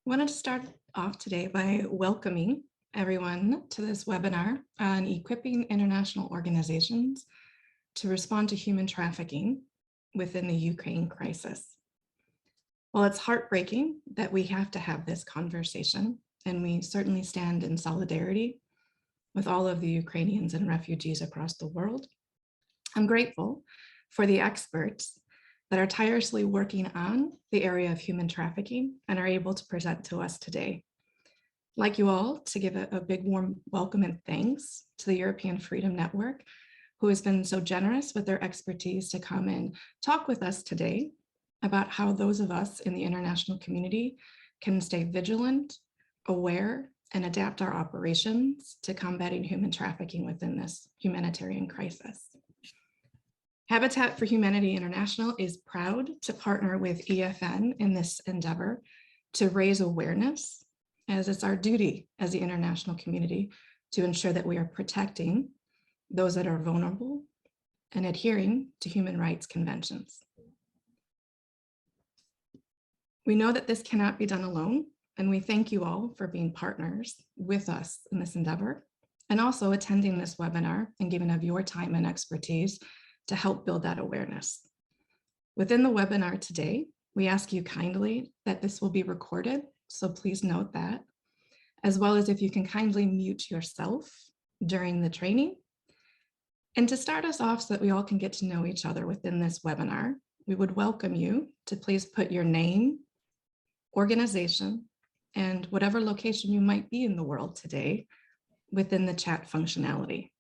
wanted to start off today by welcoming everyone to this webinar on equipping international organizations to respond to human trafficking within the Ukraine crisis. Well, it's heartbreaking that we have to have this conversation, and we certainly stand in solidarity with all of the Ukrainians and refugees across the world. I'm grateful for the experts that are tirelessly working on the area of human trafficking and are able to present to us today. I'd like you all to give a big warm welcome and thanks to the European Freedom Network, who has been so generous with their expertise to come and talk with us today about how those of us in the international community can stay vigilant, aware, and adapt our operations to combating human trafficking within this humanitarian crisis. Habitat for Humanity International is proud to partner with EFN in this endeavor to raise awareness, as it's our duty as the international community to ensure that we are protecting those that are vulnerable and adhering to human rights conventions. We know that this cannot be done alone, and we thank you all for being partners with us in this endeavor, and also attending this webinar and giving of your time and expertise to help build that awareness. Within the webinar today, we ask you kindly that this will be recorded, so please note that, as well as if you can kindly mute yourself during the training. And to start us off so that we all can get to know each other within this webinar, we would welcome you to please put your name, organization, and whatever location you might be in the world today within the chat functionality.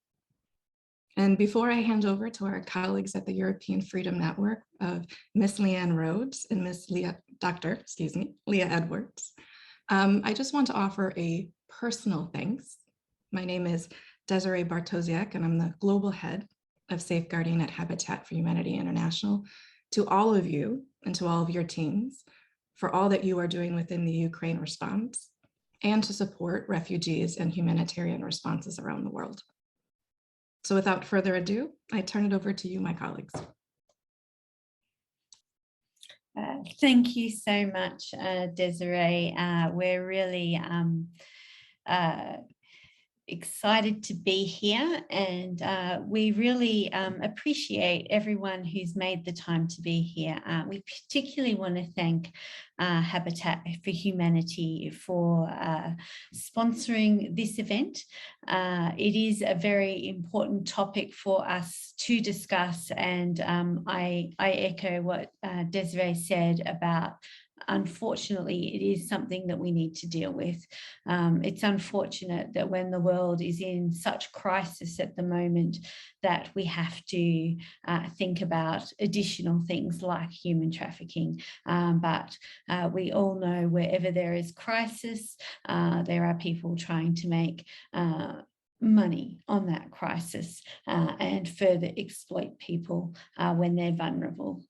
And before I hand over to our colleagues at the European Freedom Network of Miss Leanne Rhodes and Dr. Leah Edwards, I just want to offer a personal thanks. My name is Desiree Bartosiak, and I'm the global head of safeguarding at Habitat for Humanity International, to all of you and to all of your teams for all that you are doing within the Ukraine response and to support refugees and humanitarian responses around the world. So without further ado, I turn it over to you, my colleagues. Thank you so much, Desiree. We're really excited to be here, and we really appreciate everyone who's made the time to be here. We particularly want to thank Habitat for Humanity for sponsoring this event. It is a very important topic for us to discuss, and I echo what Desiree said about, unfortunately, it is something that we need to deal with. It's unfortunate that when the world is in such crisis at the moment that we have to think about additional things like human trafficking. But we all know wherever there is crisis, there are people trying to make money on that crisis and further exploit people when they're vulnerable.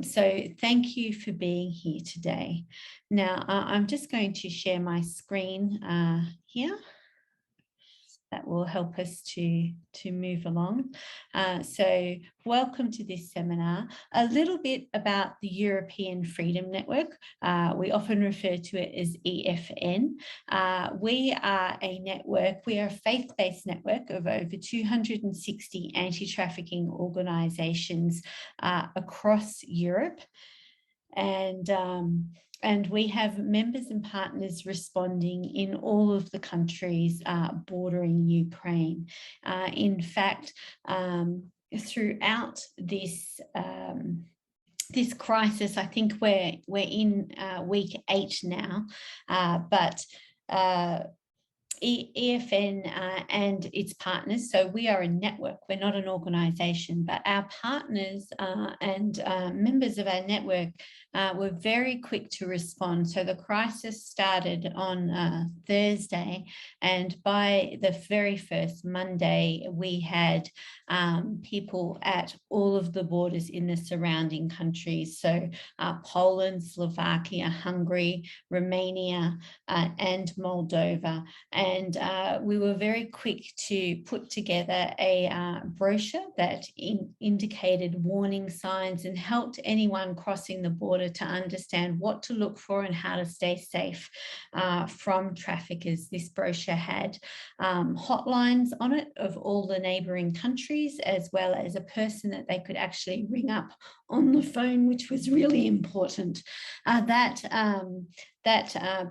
So thank you for being here today. Now, I'm just going to share my screen here. That will help us to move along. So welcome to this seminar. A little bit about the European Freedom Network. We often refer to it as EFN. We are a network, we are a faith-based network of over 260 anti-trafficking organisations across Europe. And we have members and partners responding in all of the countries bordering Ukraine. In fact, throughout this this crisis, I think we're in week 8 now, but EFN and its partners, so we are a network, we're not an organisation, but our partners and members of our network were very quick to respond. So the crisis started on Thursday, and by the very first Monday, we had people at all of the borders in the surrounding countries. So Poland, Slovakia, Hungary, Romania, and Moldova. And we were very quick to put together a brochure that indicated warning signs and helped anyone crossing the border to understand what to look for and how to stay safe from traffickers. This brochure had hotlines on it of all the neighbouring countries, as well as a person that they could actually ring up on the phone, which was really important. That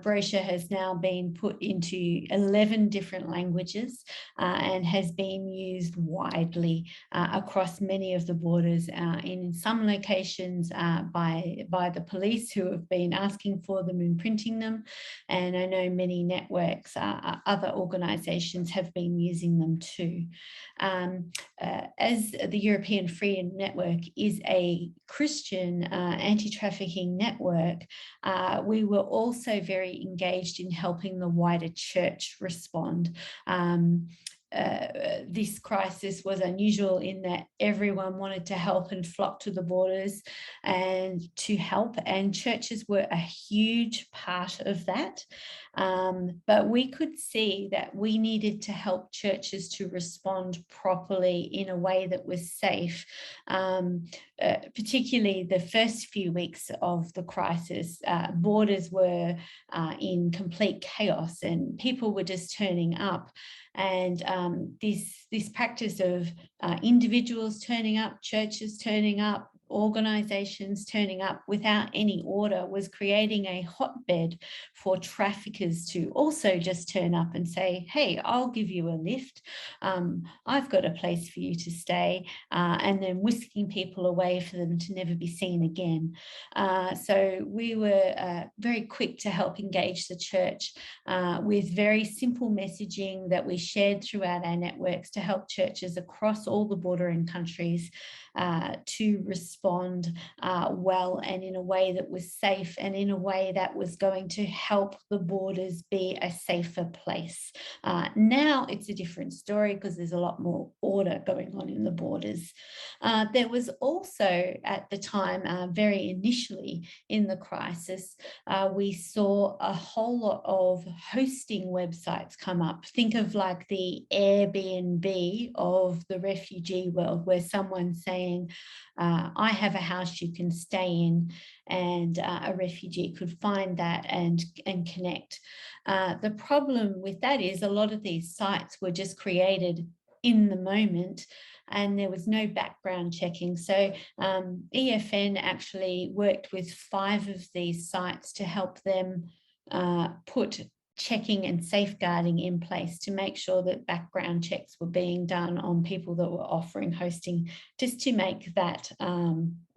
brochure has now been put into 11 different languages and has been used widely across many of the borders, in some locations by the police, who have been asking for them and printing them. And I know many networks, other organisations have been using them too. As the European Freedom Network is a Christian anti-trafficking network, we were also very engaged in helping the wider church respond. This crisis was unusual in that everyone wanted to help and flock to the borders and to help, and churches were a huge part of that. But we could see that we needed to help churches to respond properly in a way that was safe, particularly the first few weeks of the crisis. Borders were in complete chaos and people were just turning up. And this practice of individuals turning up, churches turning up, organisations turning up without any order was creating a hotbed for traffickers to also just turn up and say, hey, I'll give you a lift. I've got a place for you to stay, and then whisking people away for them to never be seen again. So we were very quick to help engage the church with very simple messaging that we shared throughout our networks to help churches across all the bordering countries to respond well and in a way that was safe and in a way that was going to help the borders be a safer place. Now it's a different story because there's a lot more order going on in the borders. There was also at the time, very initially in the crisis, we saw a whole lot of hosting websites come up. Think of like the Airbnb of the refugee world, where someone's saying, I have a house you can stay in, and a refugee could find that and connect. The problem with that is a lot of these sites were just created in the moment and there was no background checking. So EFN actually worked with 5 of these sites to help them put checking and safeguarding in place to make sure that background checks were being done on people that were offering hosting, just to make that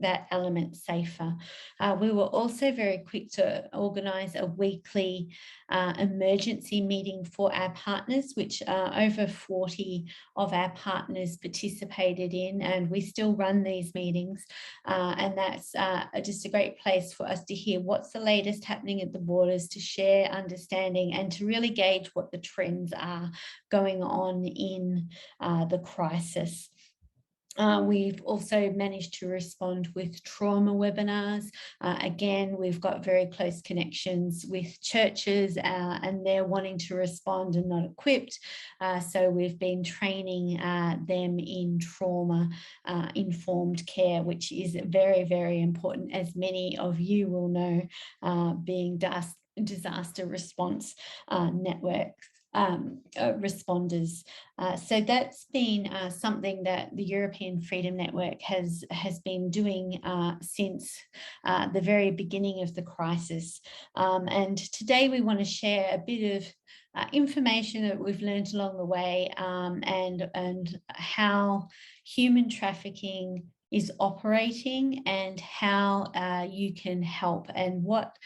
that element safer. We were also very quick to organise a weekly emergency meeting for our partners, which over 40 of our partners participated in, and we still run these meetings. And that's just a great place for us to hear what's the latest happening at the borders, to share understanding and to really gauge what the trends are going on in the crisis. We've also managed to respond with trauma webinars. Again, we've got very close connections with churches and they're wanting to respond and not equipped. So we've been training them in trauma informed care, which is very, very important, as many of you will know, being disaster response networks. Responders. So that's been something that the European Freedom Network has been doing since the very beginning of the crisis. And today we want to share a bit of information that we've learned along the way, and how human trafficking is operating and how you can help, and what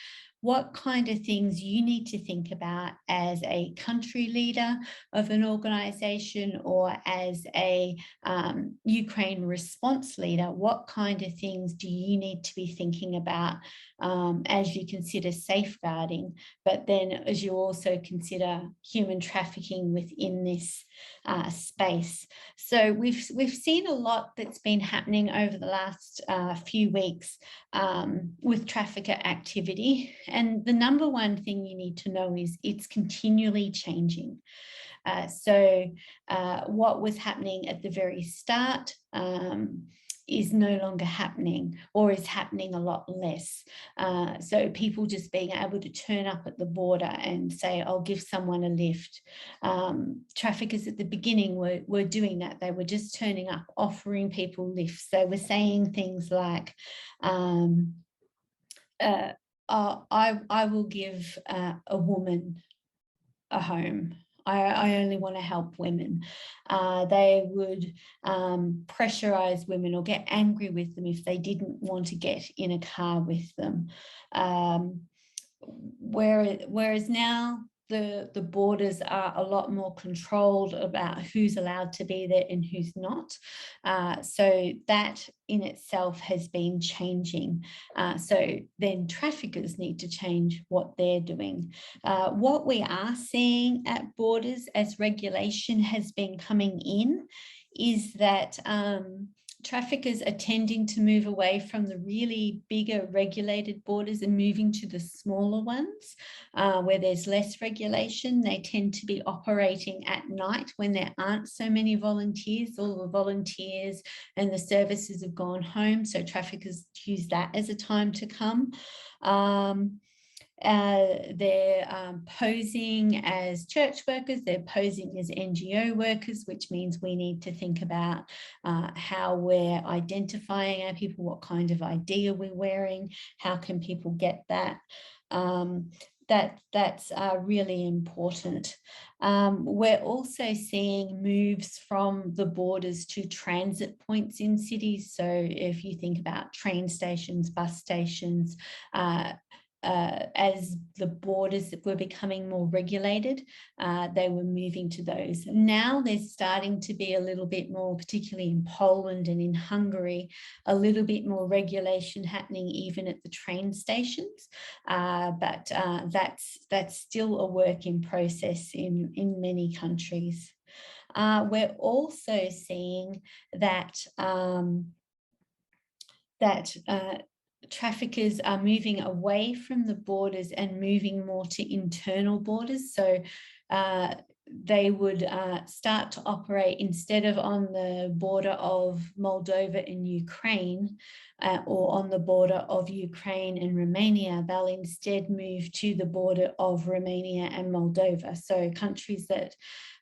kind of things you need to think about as a country leader of an organisation or as a Ukraine response leader. What kind of things do you need to be thinking about as you consider safeguarding, but then as you also consider human trafficking within this space. So we've seen a lot that's been happening over the last few weeks with trafficker activity. And the number one thing you need to know is it's continually changing. So what was happening at the very start is no longer happening, or is happening a lot less. So people just being able to turn up at the border and say, I'll give someone a lift. Traffickers at the beginning were doing that. They were just turning up, offering people lifts. They were saying things like, I will give a woman a home. I only want to help women. They would pressurize women or get angry with them if they didn't want to get in a car with them. Whereas now the borders are a lot more controlled about who's allowed to be there and who's not. So that in itself has been changing. So then traffickers need to change what they're doing. What we are seeing at borders as regulation has been coming in is that traffickers are tending to move away from the really bigger regulated borders and moving to the smaller ones where there's less regulation. They tend to be operating at night when there aren't so many volunteers. All the volunteers and the services have gone home, so traffickers use that as a time to come. They're posing as church workers, they're posing as NGO workers, which means we need to think about how we're identifying our people, what kind of ID are we wearing, how can people get that. That's really important. We're also seeing moves from the borders to transit points in cities. So if you think about train stations, bus stations, as the borders were becoming more regulated, they were moving to those. Now there's starting to be a little bit more, particularly in Poland and in Hungary, a little bit more regulation happening even at the train stations. But that's still a work in process in many countries. We're also seeing that traffickers are moving away from the borders and moving more to internal borders. So they would start to operate instead of on the border of Moldova and Ukraine or on the border of Ukraine and Romania. They'll instead move to the border of Romania and Moldova. So countries that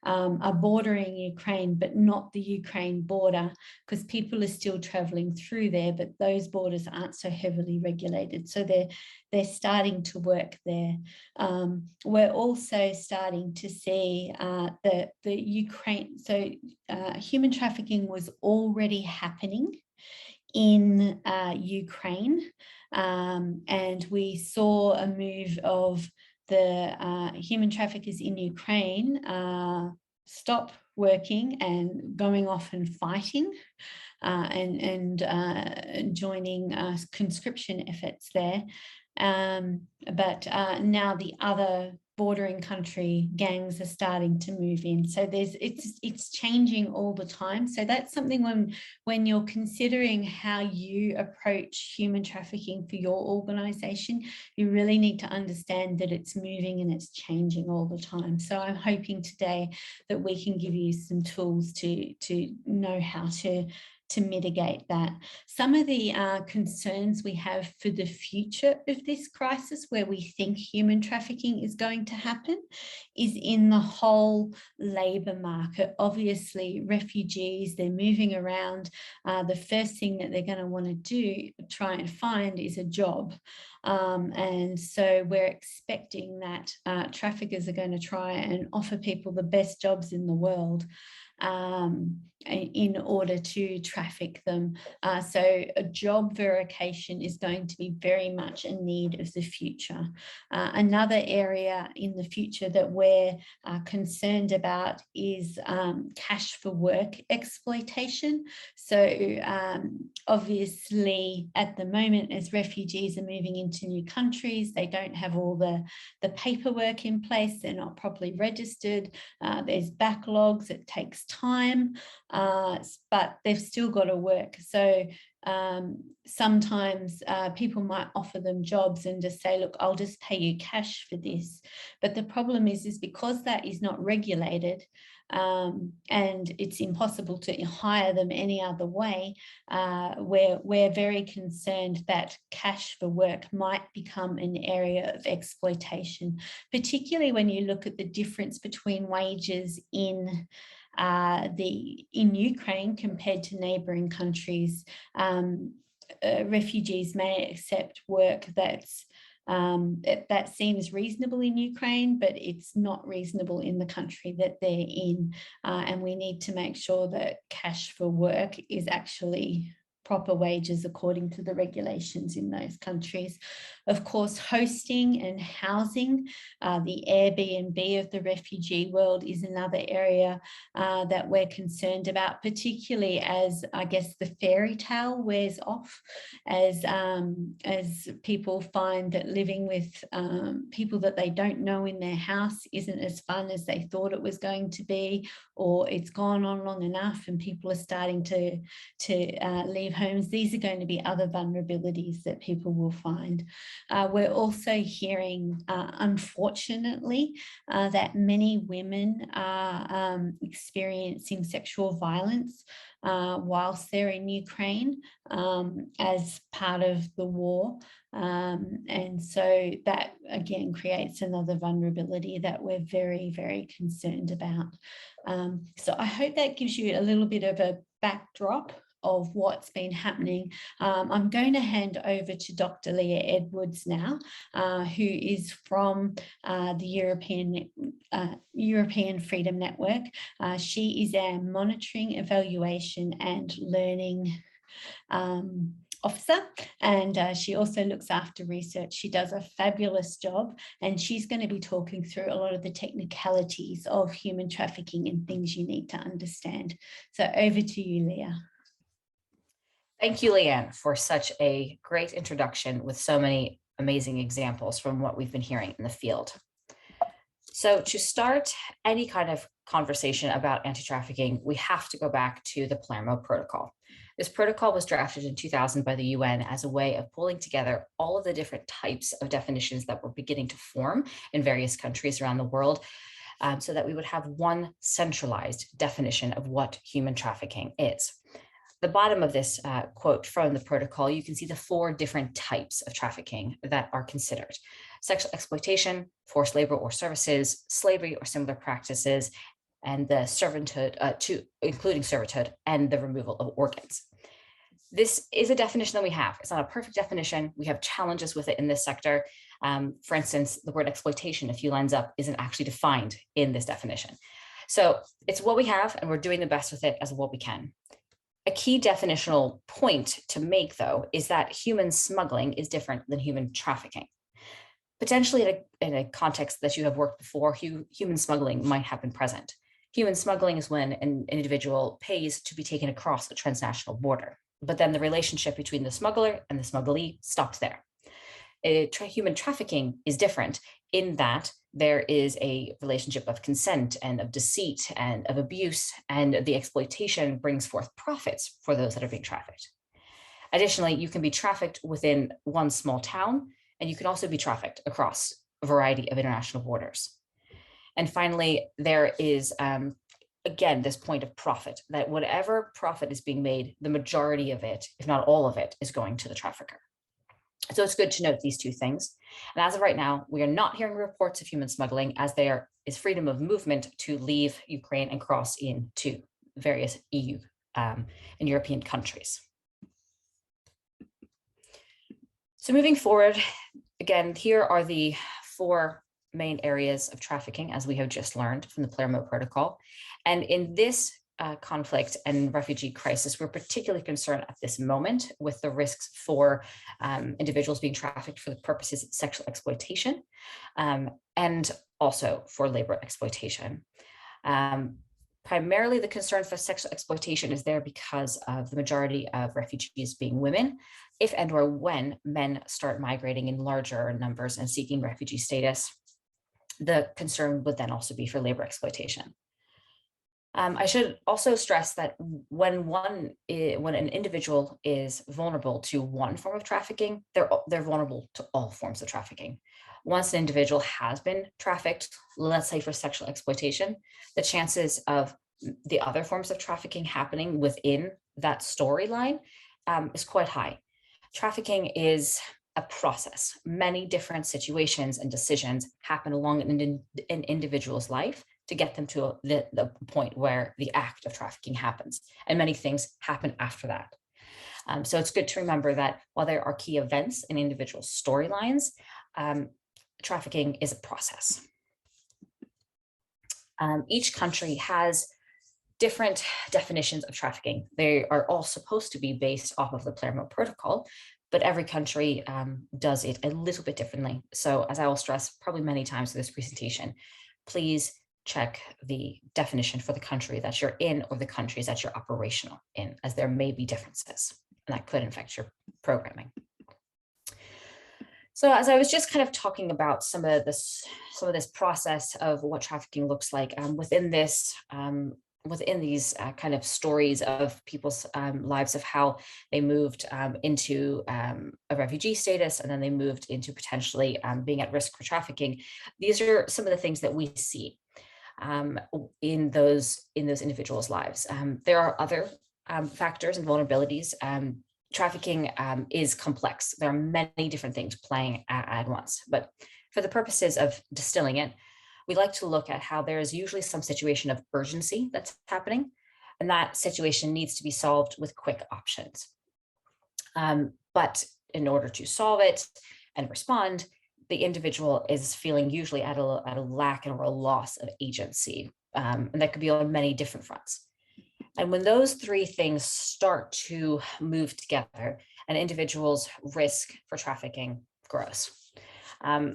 are bordering Ukraine, but not the Ukraine border, because people are still traveling through there, but those borders aren't so heavily regulated. So they're starting to work there. We're also starting to see the Ukraine, so human trafficking was already happening in Ukraine, and we saw a move of the human traffickers in Ukraine stop working and going off and fighting and joining conscription efforts there. But now the other bordering country gangs are starting to move in. So it's changing all the time. So that's something when you're considering how you approach human trafficking for your organization, you really need to understand that it's moving and it's changing all the time. So I'm hoping today that we can give you some tools to know how to mitigate that. Some of the concerns we have for the future of this crisis, where we think human trafficking is going to happen, is in the whole labour market. Obviously, refugees, they're moving around. The first thing that they're going to want to do, try and find, is a job. And so we're expecting that traffickers are going to try and offer people the best jobs in the world. in order to traffic them. So a job verification is going to be very much a need of the future. Another area in the future that we're concerned about is cash for work exploitation. So obviously at the moment, as refugees are moving into new countries, they don't have all the paperwork in place, they're not properly registered, there's backlogs, it takes time. But they've still got to work. So sometimes people might offer them jobs and just say, look, I'll just pay you cash for this. But the problem is because that is not regulated and it's impossible to hire them any other way, we're very concerned that cash for work might become an area of exploitation, particularly when you look at the difference between wages in Ukraine compared to neighbouring countries. Refugees may accept work that seems reasonable in Ukraine, but it's not reasonable in the country that they're in. And we need to make sure that cash for work is actually proper wages according to the regulations in those countries. Of course, hosting and housing, the Airbnb of the refugee world is another area that we're concerned about, particularly as, I guess, the fairy tale wears off, as people find that living with people that they don't know in their house isn't as fun as they thought it was going to be, or it's gone on long enough and people are starting to leave homes. These are going to be other vulnerabilities that people will find. We're also hearing, unfortunately, that many women are experiencing sexual violence whilst they're in Ukraine as part of the war. And so that again creates another vulnerability that we're very, very concerned about. So I hope that gives you a little bit of a backdrop of what's been happening. I'm going to hand over to Dr. Leah Edwards now, who is from the European Freedom Network. She is our monitoring, evaluation and learning officer, and she also looks after research. She does a fabulous job, and she's going to be talking through a lot of the technicalities of human trafficking and things you need to understand. So over to you, Leah. Thank you, Leanne, for such a great introduction with so many amazing examples from what we've been hearing in the field. So to start any kind of conversation about anti-trafficking, we have to go back to the Palermo Protocol. This protocol was drafted in 2000 by the UN as a way of pulling together all of the different types of definitions that were beginning to form in various countries around the world, so that we would have one centralized definition of what human trafficking is. The bottom of this quote from the protocol, you can see the 4 different types of trafficking that are considered: sexual exploitation, forced labor or services, slavery or similar practices, and the servitude, including servitude, and the removal of organs. This is a definition that we have. It's not a perfect definition. We have challenges with it in this sector. For instance, the word exploitation, a few lines up, isn't actually defined in this definition. So it's what we have, and we're doing the best with it as what we can. A key definitional point to make, though, is that human smuggling is different than human trafficking. Potentially in a context that you have worked before, human smuggling might have been present. Human smuggling is when an individual pays to be taken across a transnational border, but then the relationship between the smuggler and the smugglee stops there. Human trafficking is different in that there is a relationship of consent and of deceit and of abuse, and the exploitation brings forth profits for those that are being trafficked. Additionally, you can be trafficked within one small town, and you can also be trafficked across a variety of international borders. And finally, there is, again, this point of profit, that whatever profit is being made, the majority of it, if not all of it, is going to the trafficker. So it's good to note these 2 things. And as of right now, we are not hearing reports of human smuggling, as there is freedom of movement to leave Ukraine and cross into various EU and European countries. So moving forward, again, here are the 4 main areas of trafficking, as we have just learned from the Palermo Protocol. And in this conflict and refugee crisis, we're particularly concerned at this moment with the risks for individuals being trafficked for the purposes of sexual exploitation, and also for labor exploitation. Primarily, the concern for sexual exploitation is there because of the majority of refugees being women. If and or when men start migrating in larger numbers and seeking refugee status, the concern would then also be for labor exploitation. I should also stress that when an individual is vulnerable to one form of trafficking, they're vulnerable to all forms of trafficking. Once an individual has been trafficked, let's say for sexual exploitation, the chances of the other forms of trafficking happening within that storyline is quite high. Trafficking is a process. Many different situations and decisions happen along an individual's life to get them to the point where the act of trafficking happens. And many things happen after that. So it's good to remember that while there are key events in individual storylines, trafficking is a process. Each country has different definitions of trafficking. They are all supposed to be based off of the Palermo Protocol, but every country does it a little bit differently. So as I will stress probably many times in this presentation, please check the definition for the country that you're in or the countries that you're operational in, as there may be differences, and that could affect your programming. So as I was just kind of talking about some of this process of what trafficking looks like within these kind of stories of people's lives of how they moved into a refugee status, and then they moved into potentially being at risk for trafficking. These are some of the things that we see in those individuals' lives. There are other factors and vulnerabilities. Trafficking is complex. There are many different things playing at once, but for the purposes of distilling it, we like to look at how there is usually some situation of urgency that's happening, and that situation needs to be solved with quick options. But in order to solve it and respond, the individual is feeling usually at a lack or a loss of agency, and that could be on many different fronts. And when those three things start to move together, an individual's risk for trafficking grows.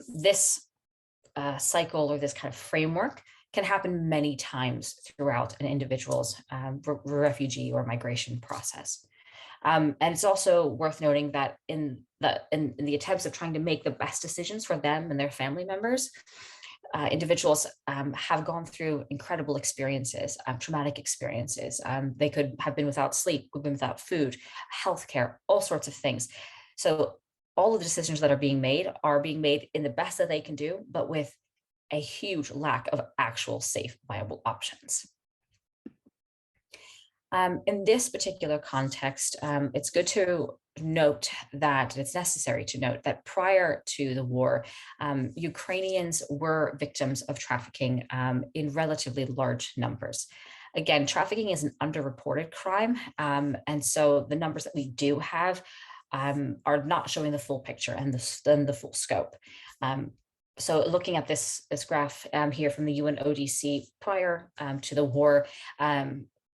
This cycle or this kind of framework can happen many times throughout an individual's refugee or migration process. And it's also worth noting that in the attempts of trying to make the best decisions for them and their family members, individuals have gone through incredible experiences, traumatic experiences. They could have been without sleep, could have been without food, healthcare, all sorts of things. So all of the decisions that are being made in the best that they can do, but with a huge lack of actual safe, viable options. In this particular context, it's good to note that it's necessary to note that prior to the war, Ukrainians were victims of trafficking in relatively large numbers. Again, trafficking is an underreported crime, and so the numbers that we do have are not showing the full picture and the full scope. So looking at this graph here from the UN ODC, prior to the war,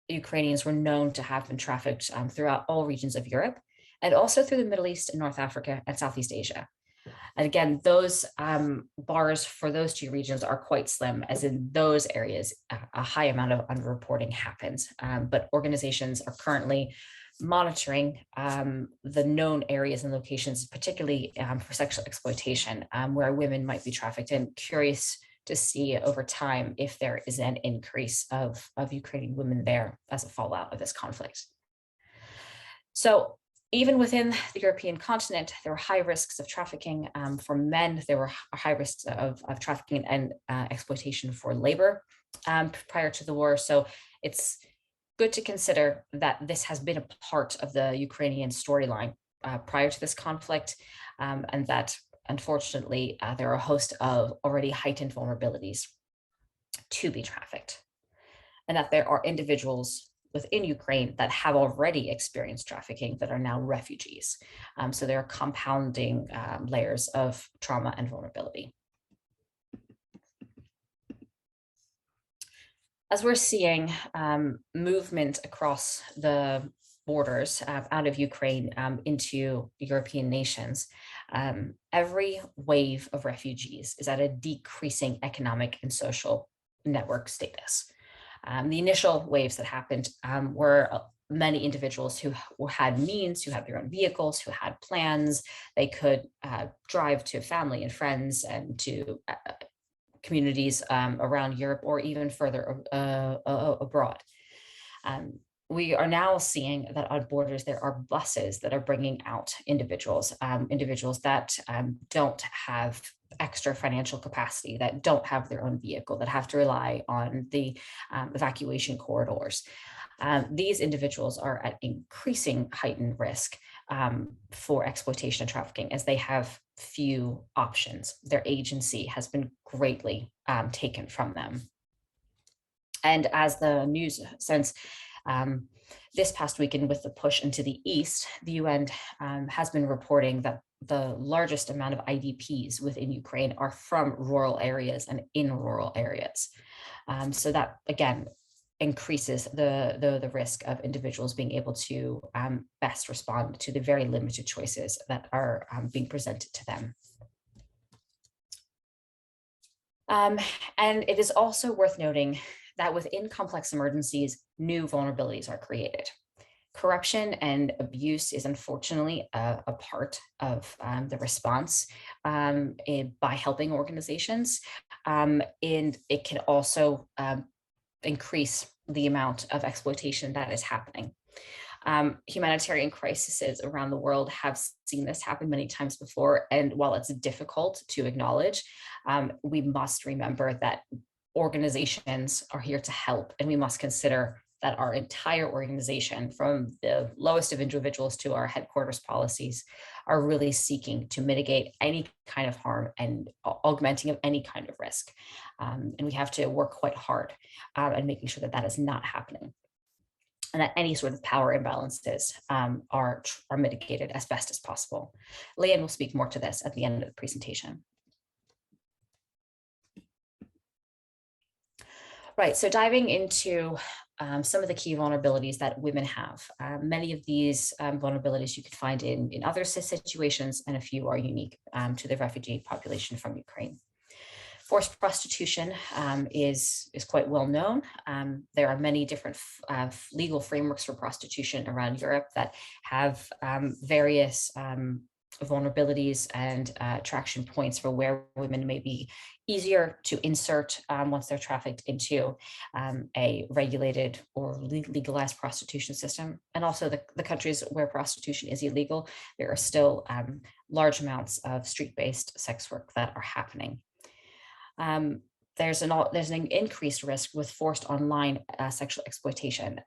Ukrainians were known to have been trafficked throughout all regions of Europe, and also through the Middle East and North Africa and Southeast Asia. And again, those bars for those two regions are quite slim, as in those areas, a high amount of underreporting happens. But organizations are currently monitoring the known areas and locations, particularly for sexual exploitation, where women might be trafficked, and curious to see over time if there is an increase of Ukrainian women there as a fallout of this conflict. So even within the European continent, there were high risks of trafficking for men. There were high risks of trafficking and exploitation for labor prior to the war. So it's good to consider that this has been a part of the Ukrainian storyline prior to this conflict, and that unfortunately, there are a host of already heightened vulnerabilities to be trafficked, and that there are individuals within Ukraine that have already experienced trafficking that are now refugees. So there are compounding layers of trauma and vulnerability. As we're seeing movement across the borders out of Ukraine into European nations, every wave of refugees is at a decreasing economic and social network status. The initial waves that happened were many individuals who had means, who had their own vehicles, who had plans. They could drive to family and friends and to communities around Europe or even further abroad. We are now seeing that on borders, there are buses that are bringing out individuals, individuals that don't have extra financial capacity, that don't have their own vehicle, that have to rely on the evacuation corridors. These individuals are at increasing heightened risk for exploitation and trafficking, as they have few options. Their agency has been greatly taken from them. And as the news, since this past weekend with the push into the east, the UN has been reporting that the largest amount of IDPs within Ukraine are from rural areas and in rural areas. So that, again, increases the risk of individuals being able to best respond to the very limited choices that are being presented to them. And it is also worth noting that within complex emergencies, new vulnerabilities are created. Corruption and abuse is unfortunately a part of the response by helping organizations. And it can also increase the amount of exploitation that is happening. Humanitarian crises around the world have seen this happen many times before. And while it's difficult to acknowledge, we must remember that organizations are here to help, and we must consider that our entire organization, from the lowest of individuals to our headquarters policies, are really seeking to mitigate any kind of harm and augmenting of any kind of risk. And we have to work quite hard at making sure that that is not happening, and that any sort of power imbalances are mitigated as best as possible. Leah will speak more to this at the end of the presentation. Right, so diving into some of the key vulnerabilities that women have. Many of these vulnerabilities you can find in other situations, and a few are unique to the refugee population from Ukraine. Forced prostitution is quite well known. There are many different legal frameworks for prostitution around Europe that have various vulnerabilities and attraction points for where women may be easier to insert once they're trafficked into a regulated or legalized prostitution system. And also the countries where prostitution is illegal, there are still large amounts of street-based sex work that are happening. There's an increased risk with forced online sexual exploitation.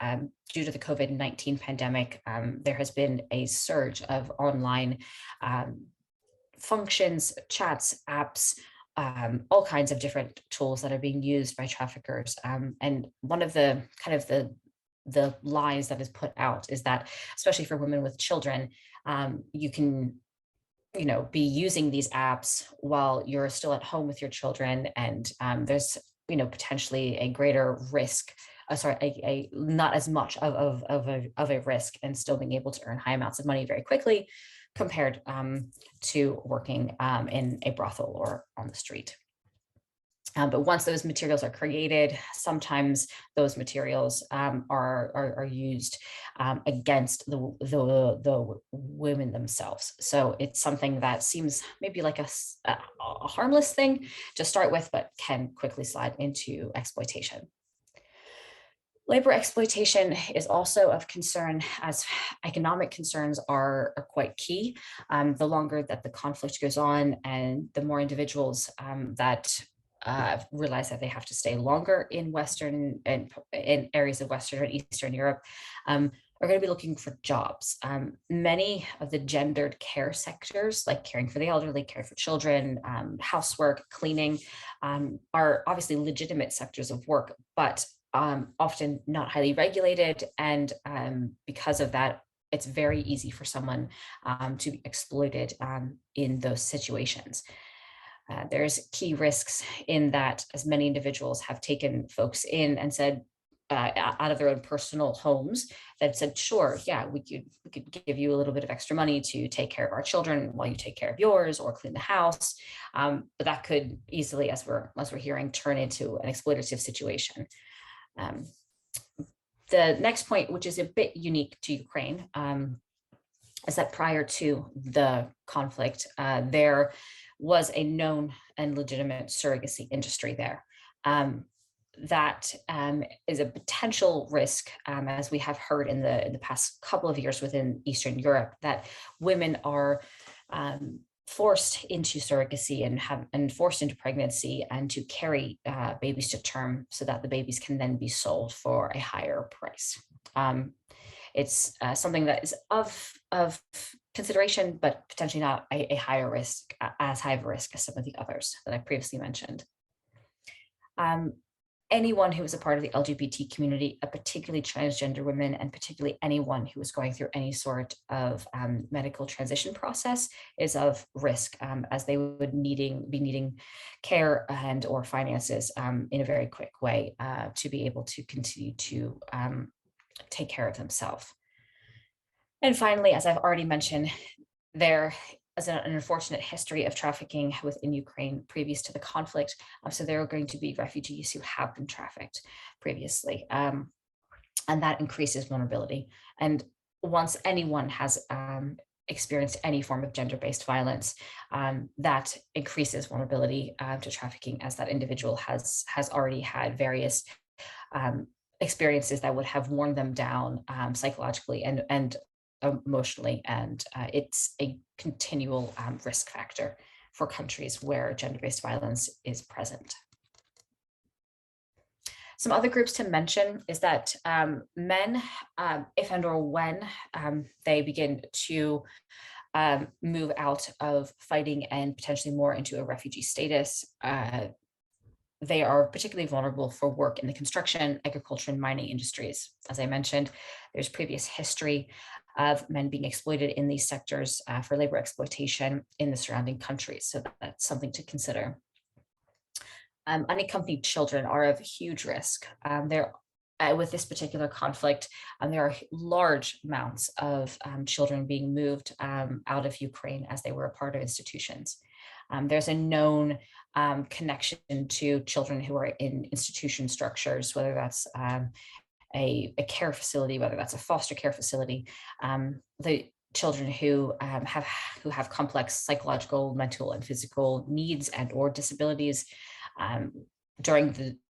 Due to the COVID-19 pandemic, there has been a surge of online functions, chats, apps, all kinds of different tools that are being used by traffickers. And one of the the lies that is put out is that, especially for women with children, you can be using these apps while you're still at home with your children, and there's potentially a greater risk, not as much of a risk, and still being able to earn high amounts of money very quickly compared to working in a brothel or on the street. But once those materials are created, sometimes those materials are used against the women themselves. So it's something that seems maybe like a harmless thing to start with, but can quickly slide into exploitation. Labor exploitation is also of concern, as economic concerns are quite key. The longer that the conflict goes on, and the more individuals that realize that they have to stay longer in Western and in areas of Western and Eastern Europe, are going to be looking for jobs. Many of the gendered care sectors, like caring for the elderly, caring for children, housework, cleaning, are obviously legitimate sectors of work, but often not highly regulated. And because of that, it's very easy for someone to be exploited in those situations. There's key risks in that, as many individuals have taken folks in and said, out of their own personal homes, that said, sure, yeah, we could give you a little bit of extra money to take care of our children while you take care of yours, or clean the house. But that could easily, as we're hearing, turn into an exploitative situation. The next point, which is a bit unique to Ukraine, is that prior to the conflict, there was a known and legitimate surrogacy industry there. That is a potential risk, as we have heard in the past couple of years within Eastern Europe, that women are forced into surrogacy and forced into pregnancy and to carry babies to term so that the babies can then be sold for a higher price. It's something that is of consideration, but potentially not a higher risk, as high of a risk as some of the others that I previously mentioned. Anyone who is a part of the LGBT community, particularly transgender women, and particularly anyone who is going through any sort of medical transition process, is of risk, as they would be needing care and or finances in a very quick way to be able to continue to take care of themselves. And finally, as I've already mentioned, there is an unfortunate history of trafficking within Ukraine previous to the conflict. So there are going to be refugees who have been trafficked previously, and that increases vulnerability. And once anyone has experienced any form of gender-based violence, that increases vulnerability to trafficking, as that individual has already had various experiences that would have worn them down psychologically and emotionally, and it's a continual risk factor for countries where gender-based violence is present. Some other groups to mention is that men, if and or when they begin to move out of fighting and potentially more into a refugee status, they are particularly vulnerable for work in the construction, agriculture, and mining industries. As I mentioned, there's previous history of men being exploited in these sectors for labor exploitation in the surrounding countries. So that's something to consider. Unaccompanied children are of huge risk. With this particular conflict, there are large amounts of children being moved out of Ukraine as they were a part of institutions. There's a known connection to children who are in institution structures, whether that's a care facility, whether that's a foster care facility. The children who have complex psychological, mental, and physical needs and or disabilities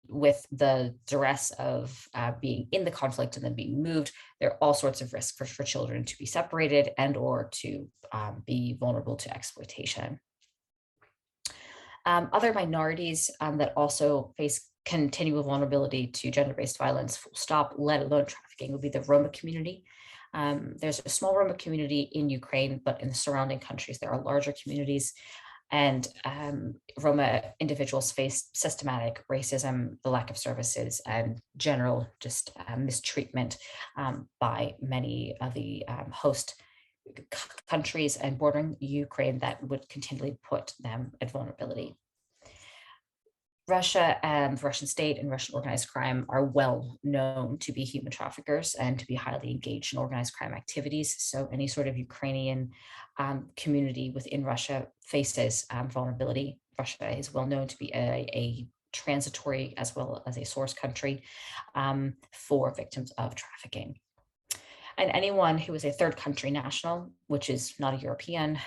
with the duress of being in the conflict and then being moved, there are all sorts of risks for children to be separated and or to be vulnerable to exploitation. Other minorities that also face continual vulnerability to gender-based violence, full stop, let alone trafficking, would be the Roma community. There's a small Roma community in Ukraine, but in the surrounding countries, there are larger communities. And Roma individuals face systematic racism, the lack of services, and general just mistreatment by many of the host countries and bordering Ukraine that would continually put them at vulnerability. Russia and the Russian state and Russian organized crime are well known to be human traffickers and to be highly engaged in organized crime activities. So any sort of Ukrainian community within Russia faces vulnerability. Russia is well known to be a transitory as well as a source country for victims of trafficking. And anyone who is a third country national, which is not a European,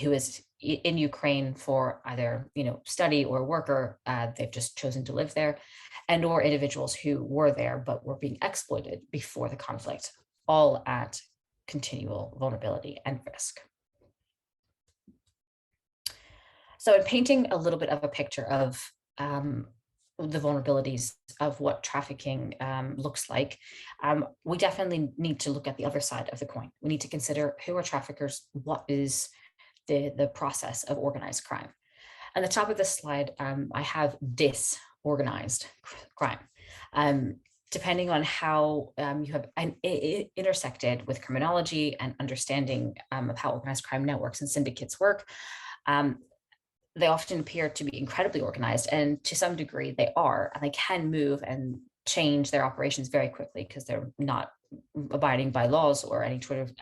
who is in Ukraine for either study or work, or they've just chosen to live there, and or individuals who were there but were being exploited before the conflict, all at continual vulnerability and risk. So in painting a little bit of a picture of the vulnerabilities of what trafficking looks like, we definitely need to look at the other side of the coin. We need to consider who are traffickers, what is the process of organized crime. At the top of this slide, I have disorganized crime. Depending on how you have intersected with criminology and understanding of how organized crime networks and syndicates work, they often appear to be incredibly organized, and to some degree they are, and they can move and change their operations very quickly because they're not abiding by laws or any sort of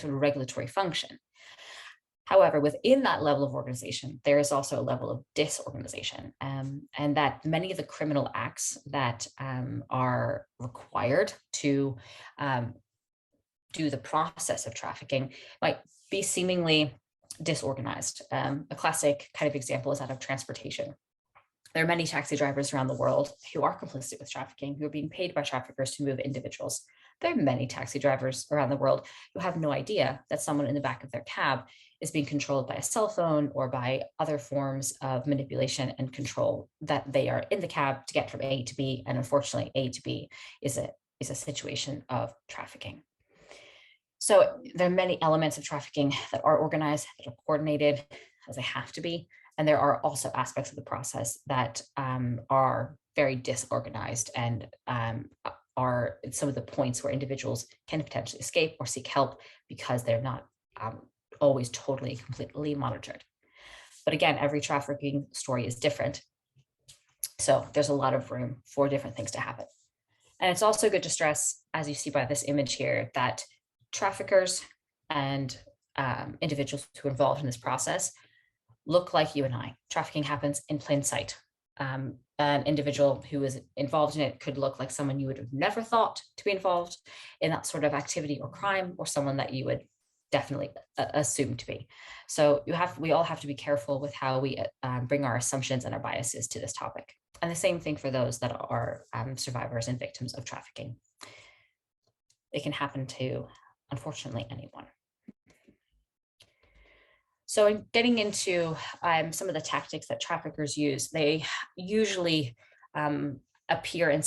regulatory function. However, within that level of organization, there is also a level of disorganization, and that many of the criminal acts that are required to do the process of trafficking might be seemingly disorganized. A classic kind of example is that of transportation. There are many taxi drivers around the world who are complicit with trafficking, who are being paid by traffickers to move individuals. There are many taxi drivers around the world who have no idea that someone in the back of their cab is being controlled by a cell phone or by other forms of manipulation and control, that they are in the cab to get from A to B. And unfortunately, A to B is a situation of trafficking. So there are many elements of trafficking that are organized, that are coordinated, as they have to be. And there are also aspects of the process that are very disorganized and are some of the points where individuals can potentially escape or seek help because they're not always totally, completely monitored. But again, every trafficking story is different. So there's a lot of room for different things to happen. And it's also good to stress, as you see by this image here, that traffickers and individuals who are involved in this process look like you and I. Trafficking happens in plain sight. An individual who is involved in it could look like someone you would have never thought to be involved in that sort of activity or crime, or someone that you would definitely assume to be. So we all have to be careful with how we bring our assumptions and our biases to this topic. And the same thing for those that are survivors and victims of trafficking. It can happen to, unfortunately, anyone. So in getting into some of the tactics that traffickers use, they usually appear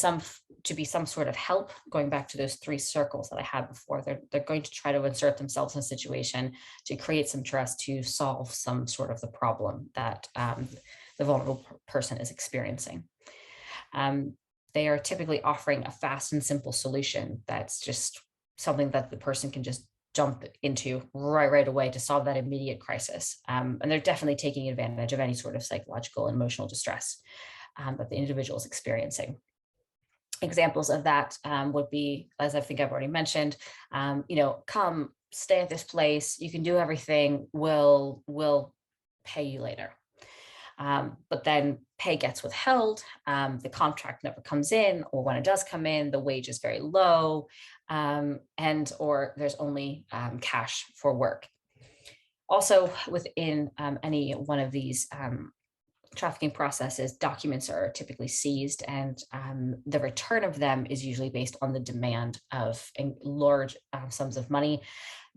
to be some sort of help, going back to those three circles that I had before. They're going to try to insert themselves in a situation to create some trust, to solve some sort of the problem that the vulnerable person is experiencing. They are typically offering a fast and simple solution that's just something that the person can just jump into right away to solve that immediate crisis. And they're definitely taking advantage of any sort of psychological and emotional distress that the individual is experiencing. Examples of that would be, as I think I've already mentioned, come stay at this place, you can do everything, we'll pay you later. But then pay gets withheld, the contract never comes in, or when it does come in, the wage is very low, or there's only cash for work. Also, within any one of these trafficking processes, documents are typically seized, and the return of them is usually based on the demand of large sums of money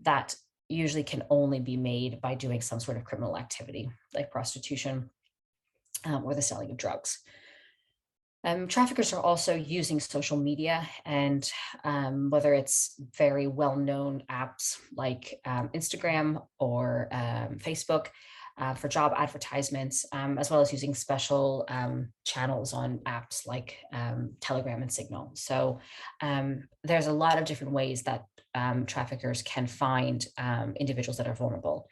that usually can only be made by doing some sort of criminal activity like prostitution or the selling of drugs. Traffickers are also using social media, and whether it's very well-known apps like Instagram or Facebook for job advertisements, as well as using special channels on apps like Telegram and Signal. So there's a lot of different ways that traffickers can find individuals that are vulnerable.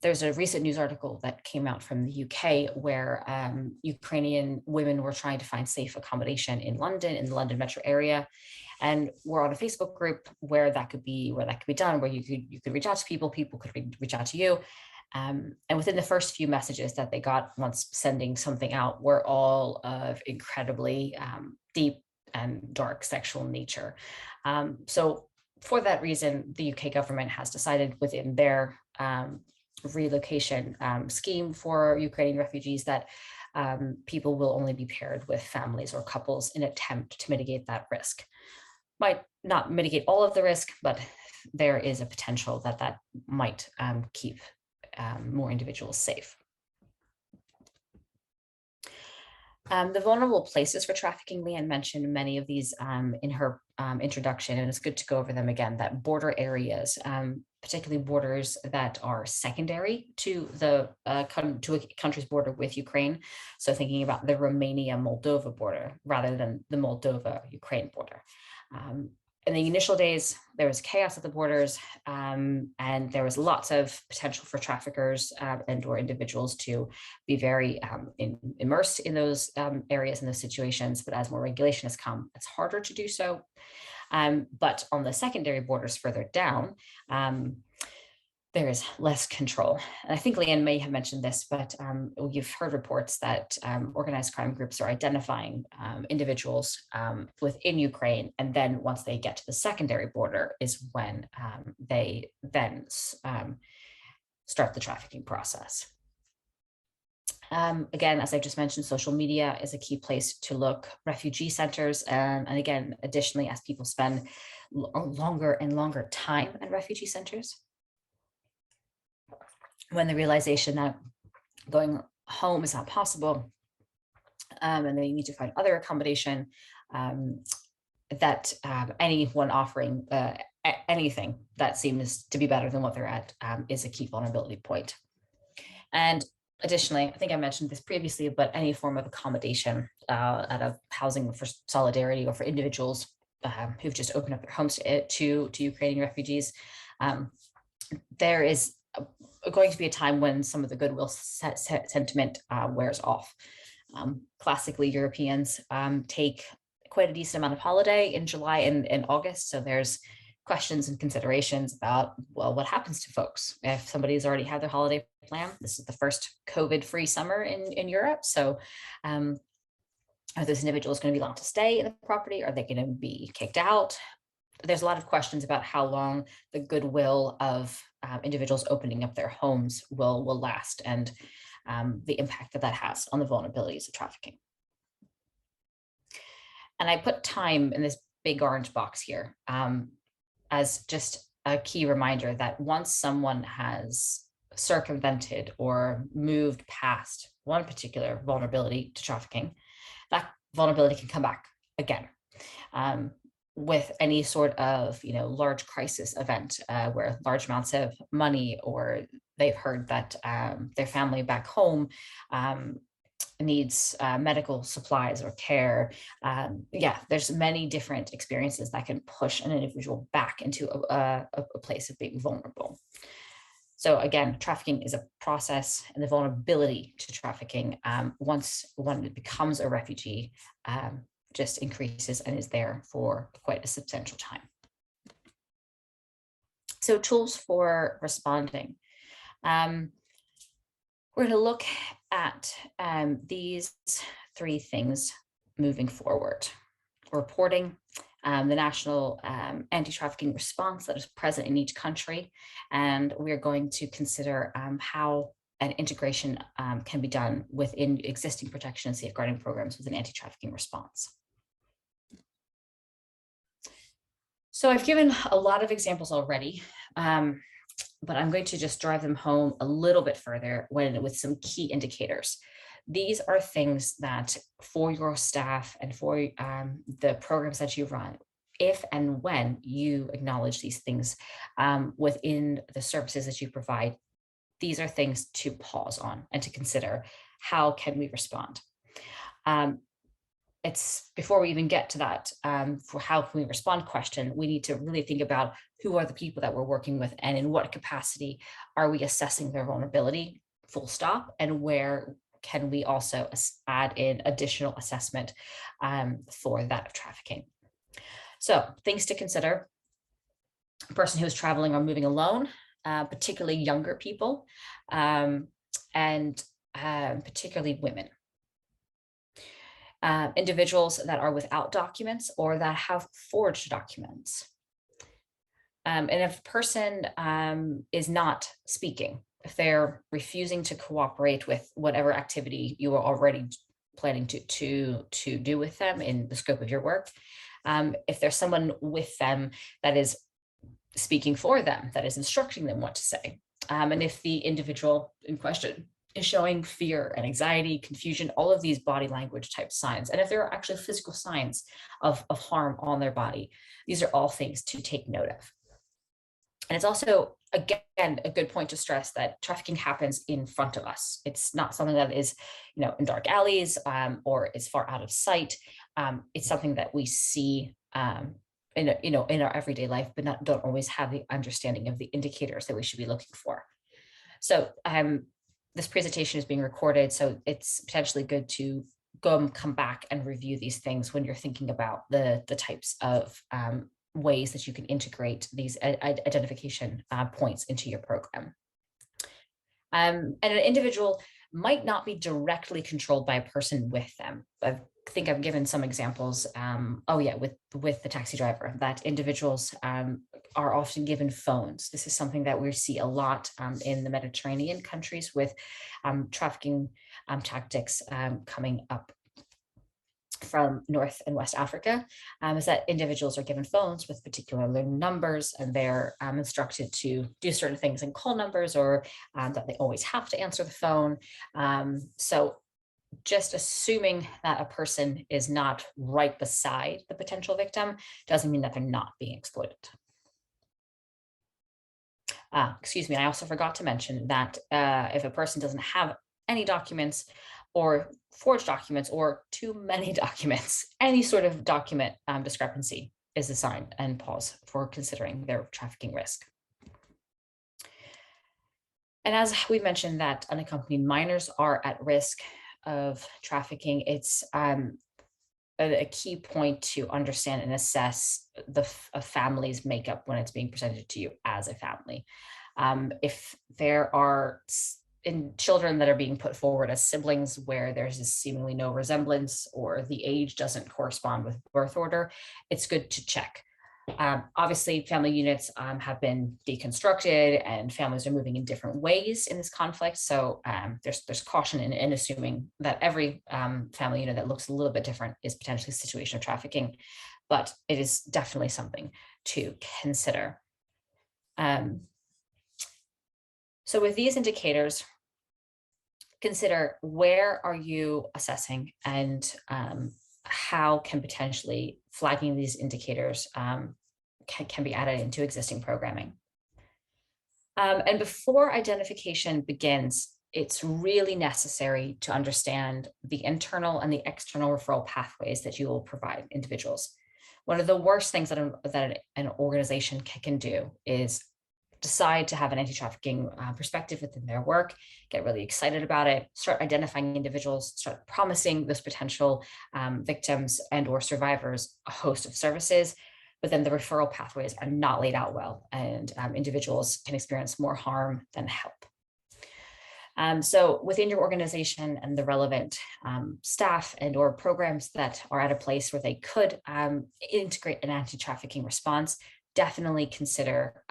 There's a recent news article that came out from the UK where Ukrainian women were trying to find safe accommodation in London, in the London metro area. And we're on a Facebook group where that could be done, where you could reach out to people could reach out to you. And within the first few messages that they got once sending something out were all of incredibly deep and dark sexual nature. So for that reason, the UK government has decided within their relocation scheme for Ukrainian refugees that people will only be paired with families or couples in an attempt to mitigate that risk. Might not mitigate all of the risk, but there is a potential that might keep more individuals safe. The vulnerable places for trafficking, Leanne mentioned many of these in her introduction, and it's good to go over them again, that border areas, particularly borders that are secondary to a country's border with Ukraine. So thinking about the Romania-Moldova border rather than the Moldova-Ukraine border. In the initial days, there was chaos at the borders, and there was lots of potential for traffickers and or individuals to be very immersed in those areas and those situations. But as more regulation has come, it's harder to do so. But on the secondary borders further down, there is less control. And I think Leanne may have mentioned this, but you've heard reports that organized crime groups are identifying individuals within Ukraine. And then once they get to the secondary border is when they then start the trafficking process. Again, as I just mentioned, social media is a key place to look, refugee centers, and again, additionally, as people spend longer and longer time at refugee centers, when the realization that going home is not possible, and they need to find other accommodation, that anyone offering anything that seems to be better than what they're at is a key vulnerability point. And additionally, I think I mentioned this previously, but any form of accommodation out of housing for solidarity or for individuals who've just opened up their homes to Ukrainian refugees, there is going to be a time when some of the goodwill sentiment wears off. Classically, Europeans take quite a decent amount of holiday in July and August. So there's questions and considerations about, well, what happens to folks if somebody's already had their holiday plan? This is the first COVID-free summer in Europe. So are those individuals going to be allowed to stay in the property? Are they going to be kicked out? There's a lot of questions about how long the goodwill of individuals opening up their homes will last, and the impact that has on the vulnerabilities of trafficking. And I put time in this big orange box here as just a key reminder that once someone has circumvented or moved past one particular vulnerability to trafficking, that vulnerability can come back again. With any sort of large crisis event where large amounts of money, or they've heard that their family back home needs medical supplies or care. There's many different experiences that can push an individual back into a place of being vulnerable. So again, trafficking is a process, and the vulnerability to trafficking, once one becomes a refugee, just increases and is there for quite a substantial time. So tools for responding. We're going to look at these three things moving forward. Reporting, the national anti-trafficking response that is present in each country, and we're going to consider how an integration can be done within existing protection and safeguarding programs with an anti-trafficking response. So I've given a lot of examples already, but I'm going to just drive them home a little bit further with some key indicators. These are things that for your staff and for the programs that you run, if and when you acknowledge these things within the services that you provide, these are things to pause on and to consider. How can we respond? It's before we even get to that, for how can we respond question, we need to really think about who are the people that we're working with and in what capacity are we assessing their vulnerability, full stop, and where can we also add in additional assessment for that of trafficking. So things to consider: a person who is traveling or moving alone, particularly younger people, and particularly women. Individuals that are without documents or that have forged documents. And if a person is not speaking, if they're refusing to cooperate with whatever activity you are already planning to do with them in the scope of your work, if there's someone with them that is speaking for them, that is instructing them what to say, and if the individual in question is showing fear and anxiety, confusion, all of these body language type signs. And if there are actually physical signs of harm on their body, these are all things to take note of. And it's also, again, a good point to stress that trafficking happens in front of us. It's not something that is, in dark alleys or is far out of sight. It's something that we see in our everyday life, but don't always have the understanding of the indicators that we should be looking for. So this presentation is being recorded, so it's potentially good to come back and review these things when you're thinking about the types of ways that you can integrate these identification points into your program. And an individual might not be directly controlled by a person with them. I think I've given some examples. Oh yeah, with the taxi driver, that individuals are often given phones. This is something that we see a lot in the Mediterranean countries with trafficking tactics coming up from North and West Africa, is that individuals are given phones with particular numbers, and they're instructed to do certain things and call numbers, or that they always have to answer the phone. So just assuming that a person is not right beside the potential victim doesn't mean that they're not being exploited. Excuse me, I also forgot to mention that if a person doesn't have any documents or forged documents or too many documents, any sort of document discrepancy is a sign and pause for considering their trafficking risk. And as we mentioned that unaccompanied minors are at risk of trafficking, it's a key point to understand and assess a family's makeup when it's being presented to you as a family. If there are children that are being put forward as siblings where there's seemingly no resemblance or the age doesn't correspond with birth order, it's good to check. Obviously, family units have been deconstructed and families are moving in different ways in this conflict. So there's caution in assuming that every family unit that looks a little bit different is potentially a situation of trafficking, but it is definitely something to consider. So with these indicators, consider where are you assessing and how can potentially flagging these indicators can be added into existing programming. And before identification begins, it's really necessary to understand the internal and the external referral pathways that you will provide individuals. One of the worst things that an organization can do is decide to have an anti-trafficking perspective within their work, get really excited about it, start identifying individuals, start promising those potential victims and or survivors a host of services, but then the referral pathways are not laid out well, and individuals can experience more harm than help. So within your organization and the relevant staff and or programs that are at a place where they could integrate an anti-trafficking response, definitely consider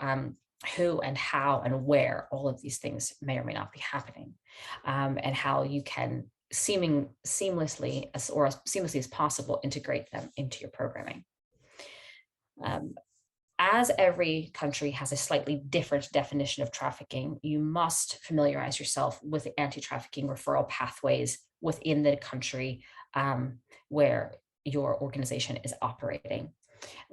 who and how and where all of these things may or may not be happening, and how you can seamlessly as possible integrate them into your programming. As every country has a slightly different definition of trafficking, you must familiarize yourself with the anti-trafficking referral pathways within the country where your organization is operating.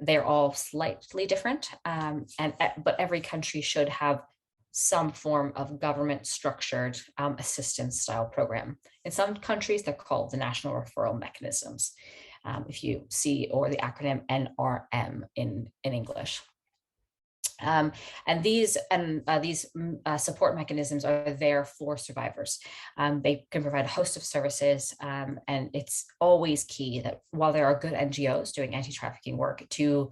They're all slightly different, but every country should have some form of government structured assistance style program. In some countries, they're called the national referral mechanisms. If you see, or the acronym NRM in English. And these support mechanisms are there for survivors. They can provide a host of services, and it's always key that while there are good NGOs doing anti-trafficking work, to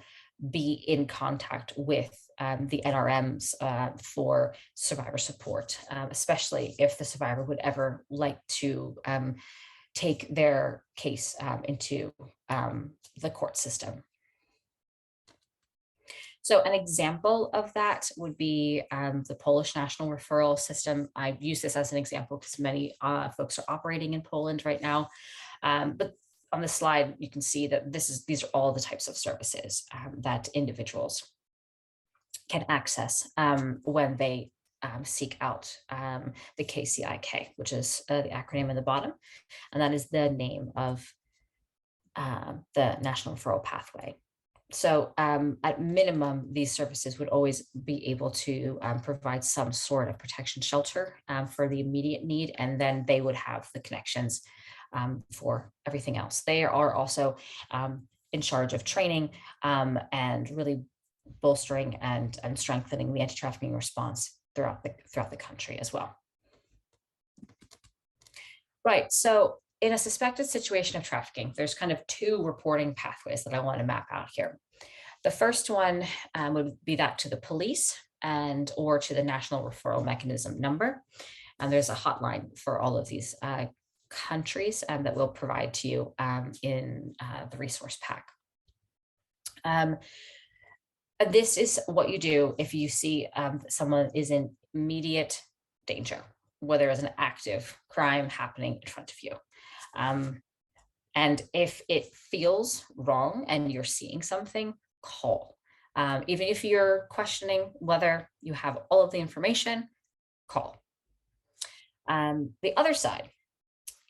be in contact with the NRMs for survivor support, especially if the survivor would ever like to take their case into the court system. So an example of that would be the Polish national referral system. I've used this as an example because many folks are operating in Poland right now. But on the slide, you can see that these are all the types of services that individuals can access when they seek out the KCIK, which is the acronym in the bottom, and that is the name of the national referral pathway. So at minimum, these services would always be able to provide some sort of protection shelter for the immediate need, and then they would have the connections for everything else. They are also in charge of training and really bolstering and strengthening the anti-trafficking response throughout the country as well. Right, so in a suspected situation of trafficking, there's kind of two reporting pathways that I want to map out here. The first one would be that to the police and or to the National Referral Mechanism number. And there's a hotline for all of these countries that we'll provide to you in the resource pack. This is what you do if you see someone is in immediate danger, where there is an active crime happening in front of you. And if it feels wrong and you're seeing something, call. Even if you're questioning whether you have all of the information, call. The other side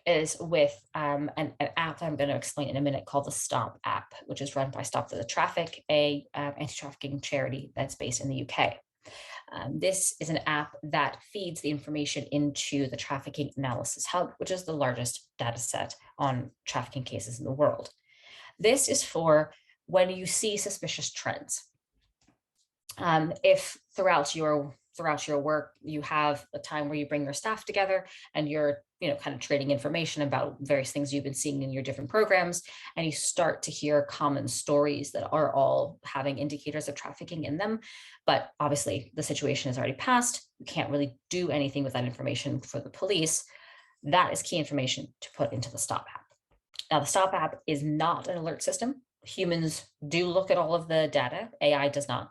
is with an app that I'm going to explain in a minute called the Stomp App, which is run by Stop the Traffic, a anti-trafficking charity that's based in the UK. This is an app that feeds the information into the Trafficking Analysis Hub, which is the largest data set on trafficking cases in the world. This is for when you see suspicious trends. If throughout your work, you have a time where you bring your staff together and you're kind of trading information about various things you've been seeing in your different programs, and you start to hear common stories that are all having indicators of trafficking in them. But obviously the situation has already passed. You can't really do anything with that information for the police. That is key information to put into the Stop App. Now, the Stop App is not an alert system. Humans do look at all of the data. AI does not.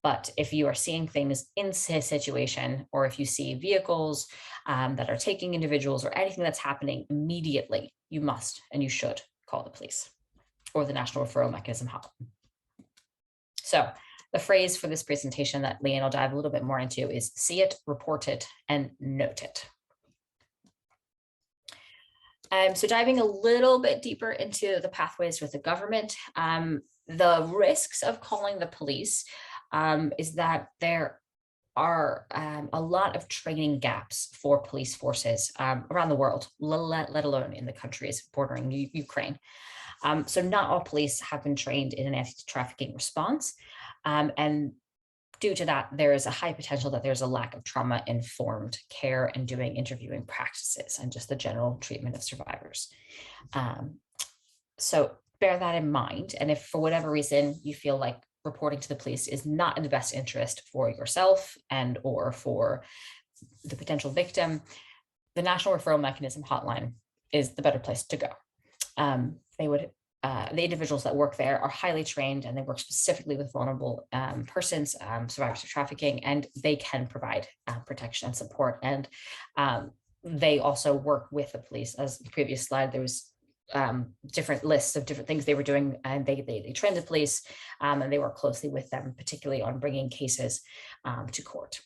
But if you are seeing things in a situation, or if you see vehicles that are taking individuals or anything that's happening immediately, you must and you should call the police or the National Referral Mechanism hotline. So the phrase for this presentation that Leanne will dive a little bit more into is see it, report it, and note it. So diving a little bit deeper into the pathways with the government, the risks of calling the police is that there are a lot of training gaps for police forces around the world, let alone in the countries bordering Ukraine. So not all police have been trained in an anti-trafficking response. And due to that, there is a high potential that there's a lack of trauma-informed care and doing interviewing practices and just the general treatment of survivors. So bear that in mind. And if for whatever reason you feel like reporting to the police is not in the best interest for yourself and or for the potential victim, the National Referral Mechanism hotline is the better place to go. The individuals that work there are highly trained and they work specifically with vulnerable persons, survivors of trafficking, and they can provide protection and support. And they also work with the police. As the previous slide, there was different lists of different things they were doing, and they trained the police and they work closely with them, particularly on bringing cases to court.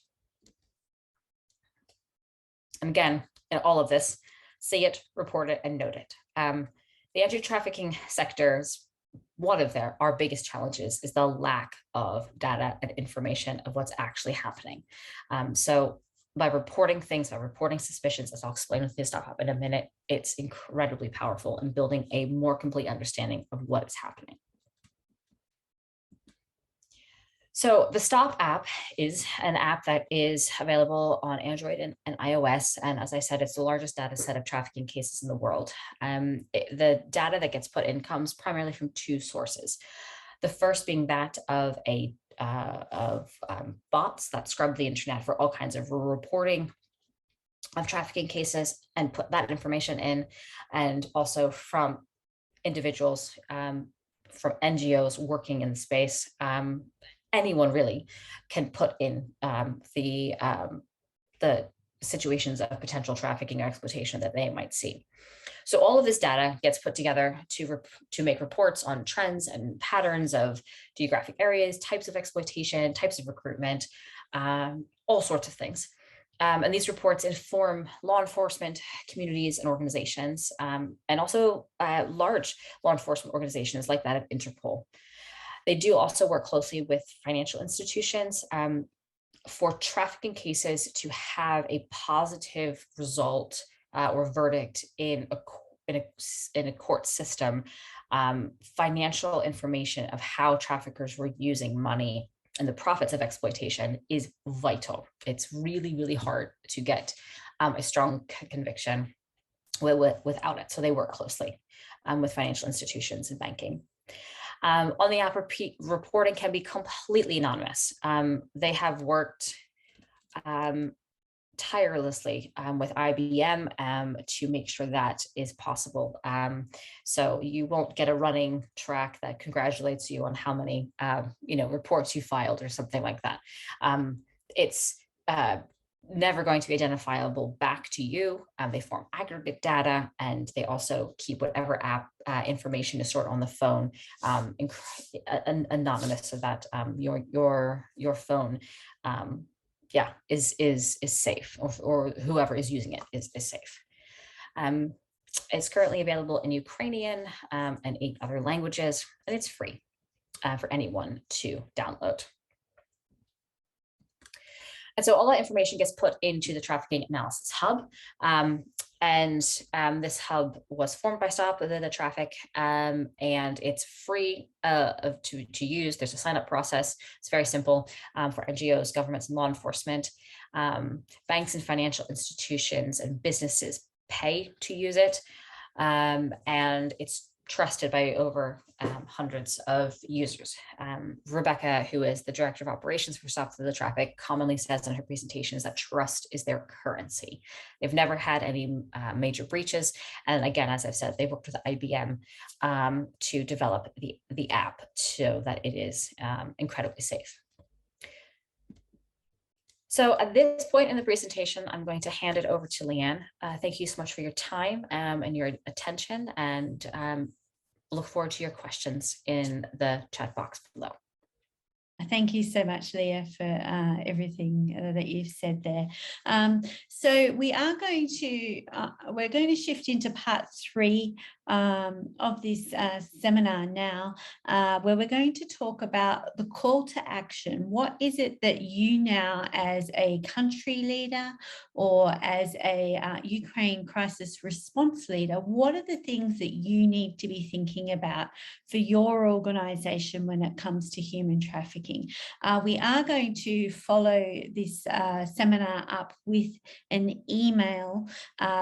And again, in all of this, see it, report it, and note it. The anti-trafficking sectors, one of our biggest challenges is the lack of data and information of what's actually happening. So by reporting things, by reporting suspicions, as I'll explain with this Stop App in a minute, it's incredibly powerful in building a more complete understanding of what is happening. So the Stop App is an app that is available on Android and iOS. And as I said, it's the largest data set of trafficking cases in the world. The data that gets put in comes primarily from two sources. The first being that of bots that scrub the internet for all kinds of reporting of trafficking cases and put that information in, and also from individuals, from NGOs working in the space. Anyone really can put in the situations of potential trafficking or exploitation that they might see. So all of this data gets put together to make reports on trends and patterns of geographic areas, types of exploitation, types of recruitment, all sorts of things. And these reports inform law enforcement communities and organizations, and also large law enforcement organizations like that of Interpol. They do also work closely with financial institutions for trafficking cases to have a positive result or verdict in in a court system, financial information of how traffickers were using money and the profits of exploitation is vital. It's really, really hard to get a strong conviction without it. So they work closely with financial institutions and banking. On the app, reporting can be completely anonymous. They have worked tirelessly with IBM to make sure that is possible. So you won't get a running track that congratulates you on how many reports you filed or something like that. It's never going to be identifiable back to you. They form aggregate data, and they also keep whatever app information is stored on the phone anonymous, so that your phone is safe, or whoever is using it is safe. It's currently available in Ukrainian and 8 other languages, and it's free for anyone to download. And so all that information gets put into the Trafficking Analysis Hub. This hub was formed by Stop within the Traffic, and it's free to use. There's a sign-up process. It's very simple for NGOs, governments, and law enforcement. Banks and financial institutions and businesses pay to use it, and it's trusted by over hundreds of users. Rebecca, who is the director of operations for Stop the Traffic, commonly says in her presentations that trust is their currency. They've never had any major breaches. And again, as I've said, they've worked with IBM to develop the app so that it is incredibly safe. So at this point in the presentation, I'm going to hand it over to Leanne. Thank you so much for your time and your attention, and look forward to your questions in the chat box below. Thank you so much, Leah, for everything that you've said there. So we are going to shift into part 3 of this seminar now, where we're going to talk about the call to action. What is it that you now, as a country leader or as a Ukraine crisis response leader, what are the things that you need to be thinking about for your organisation when it comes to human trafficking? We are going to follow this seminar up with an email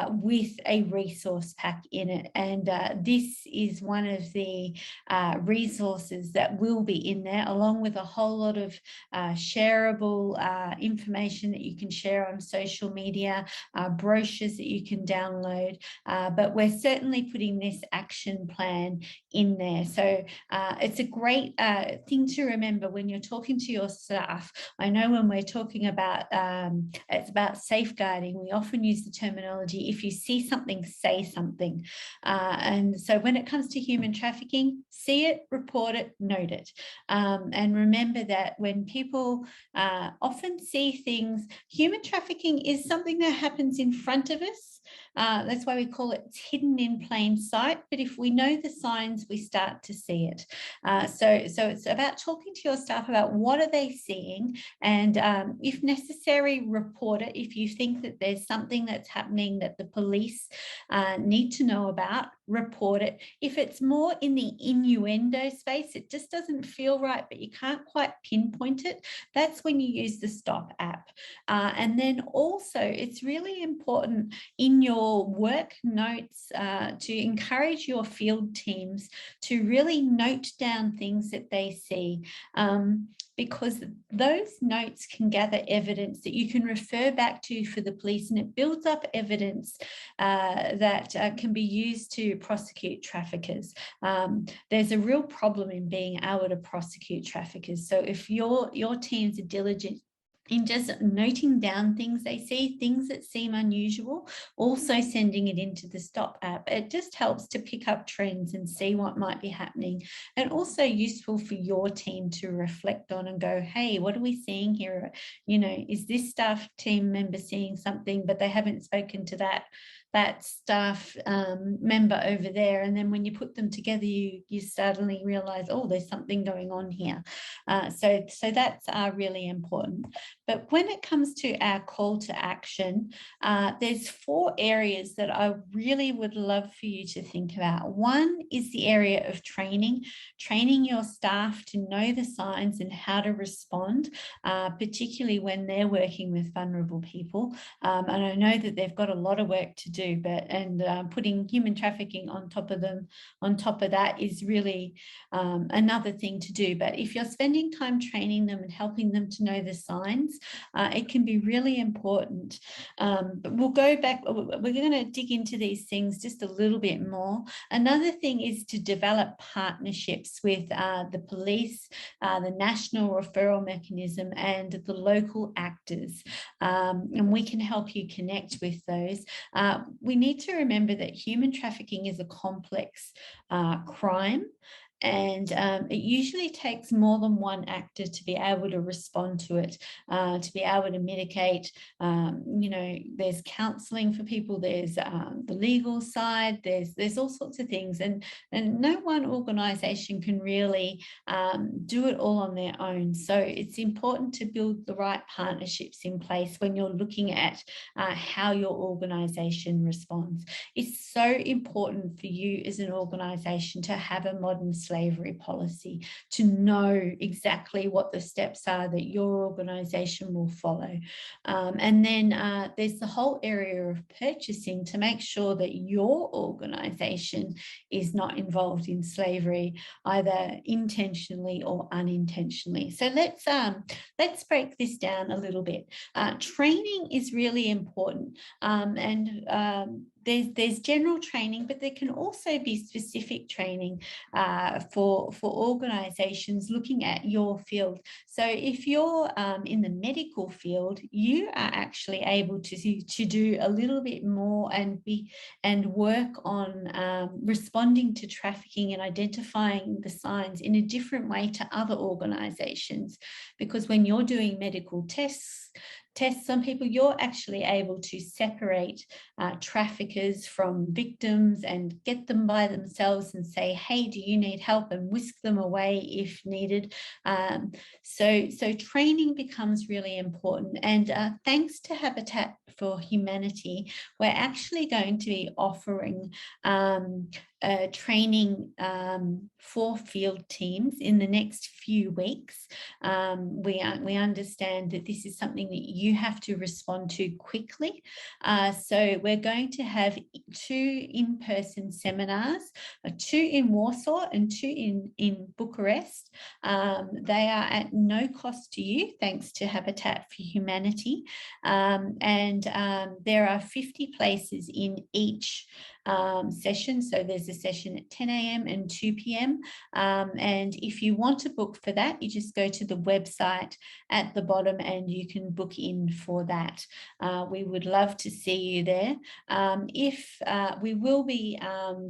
with a resource pack in it, and this is one of the resources that will be in there, along with a whole lot of shareable information that you can share on social media, brochures that you can download, but we're certainly putting this action plan in there. So it's a great thing to remember when you're talking to your staff. I know when we're talking about it's about safeguarding, we often use the terminology, if you see something, say something. And so when it comes to human trafficking, see it, report it, note it. And remember that when people often see things, human trafficking is something that happens in front of us. That's why we call it hidden in plain sight. But if we know the signs, we start to see it. So it's about talking to your staff about what are they seeing, and if necessary, report it. If you think that there's something that's happening that the police need to know about, report it. If it's more in the innuendo space, it just doesn't feel right, but you can't quite pinpoint it, that's when you use the Stomp app. And then also, it's really important in your work notes to encourage your field teams to really note down things that they see, because those notes can gather evidence that you can refer back to for the police, and it builds up evidence that can be used to prosecute traffickers. There's a real problem in being able to prosecute traffickers. So if your teams are diligent in just noting down things they see, things that seem unusual, also sending it into the Stomp app, it just helps to pick up trends and see what might be happening, and also useful for your team to reflect on and go, hey, what are we seeing here? You know, is this staff team member seeing something, but they haven't spoken to that that staff member over there, and then when you put them together, you suddenly realize, oh, there's something going on here. So that's really important. But when it comes to our call to action, there's 4 areas that I really would love for you to think about. One is the area of training your staff to know the signs and how to respond, particularly when they're working with vulnerable people. And I know that they've got a lot of work to do, and putting human trafficking on top of that is really another thing to do. But if you're spending time training them and helping them to know the signs, it can be really important. But we'll go back, we're going to dig into these things just a little bit more. Another thing is to develop partnerships with the police, the national referral mechanism, and the local actors. And we can help you connect with those. We need to remember that human trafficking is a complex crime. And it usually takes more than one actor to be able to respond to it, to be able to mitigate. There's counselling for people, there's the legal side, there's all sorts of things. And no one organisation can really do it all on their own. So it's important to build the right partnerships in place when you're looking at how your organisation responds. It's so important for you as an organisation to have a modern slavery policy, to know exactly what the steps are that your organisation will follow. And then there's the whole area of purchasing to make sure that your organisation is not involved in slavery, either intentionally or unintentionally. So let's break this down a little bit. Training is really important, there's general training, but there can also be specific training for organisations looking at your field. So if you're in the medical field, you are actually able to do a little bit more and work on responding to trafficking and identifying the signs in a different way to other organisations. Because when you're doing medical tests on people, you're actually able to separate traffickers from victims and get them by themselves and say, hey, do you need help, and whisk them away if needed. So training becomes really important. And thanks to Habitat for Humanity, we're actually going to be offering training for field teams in the next few weeks. We understand that this is something that you have to respond to quickly. So we're going to have 2 in-person seminars, 2 in Warsaw and 2 in Bucharest. They are at no cost to you, thanks to Habitat for Humanity. And there are 50 places in each session. So there's a session at 10 a.m. and 2 p.m. And if you want to book for that, you just go to the website at the bottom and you can book in for that. We would love to see you there. We will be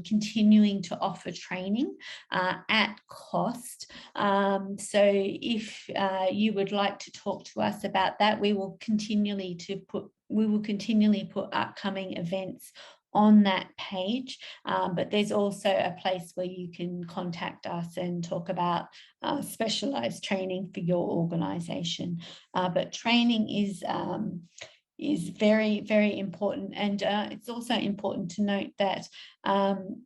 continuing to offer training at cost. So if you would like to talk to us about that, we will continually put upcoming events on that page, but there's also a place where you can contact us and talk about specialized training for your organization. But training is very, very important. And it's also important to note that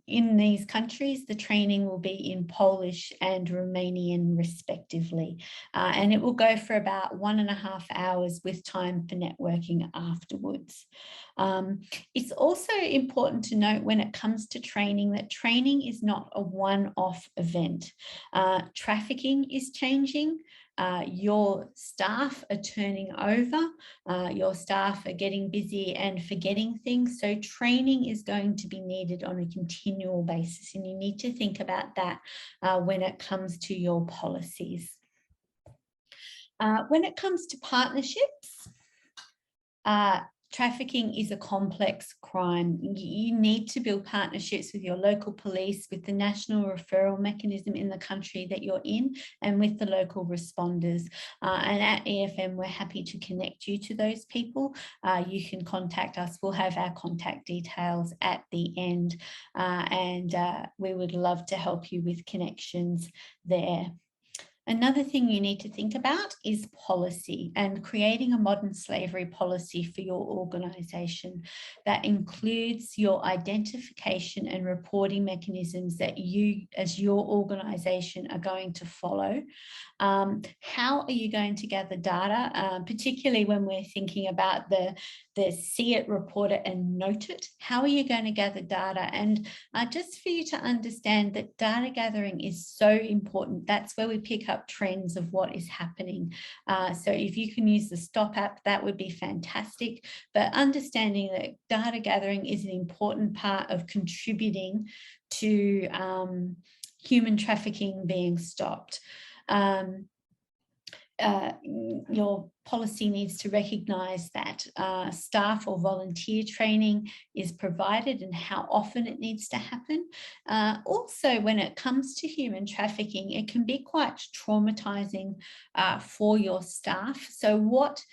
in these countries, the training will be in Polish and Romanian respectively. And it will go for about 1.5 hours with time for networking afterwards. It's also important to note when it comes to training that training is not a one-off event. Trafficking is changing. Your staff are turning over, your staff are getting busy and forgetting things. So training is going to be needed on a continual basis, and you need to think about that when it comes to your policies. When it comes to partnerships, Trafficking is a complex crime. You need to build partnerships with your local police, with the national referral mechanism in the country that you're in, and with the local responders. And at EFM, we're happy to connect you to those people. You can contact us. We'll have our contact details at the end, and we would love to help you with connections there. Another thing you need to think about is policy and creating a modern slavery policy for your organisation that includes your identification and reporting mechanisms that you as your organisation are going to follow. How are you going to gather data, particularly when we're thinking about the see it, report it and note it? How are you going to gather data? And just for you to understand that data gathering is so important. That's where we pick up trends of what is happening. So if you can use the Stomp App, that would be fantastic. But understanding that data gathering is an important part of contributing to human trafficking being stopped. Your policy needs to recognise that staff or volunteer training is provided and how often it needs to happen. Also, when it comes to human trafficking, it can be quite traumatising for your staff. So what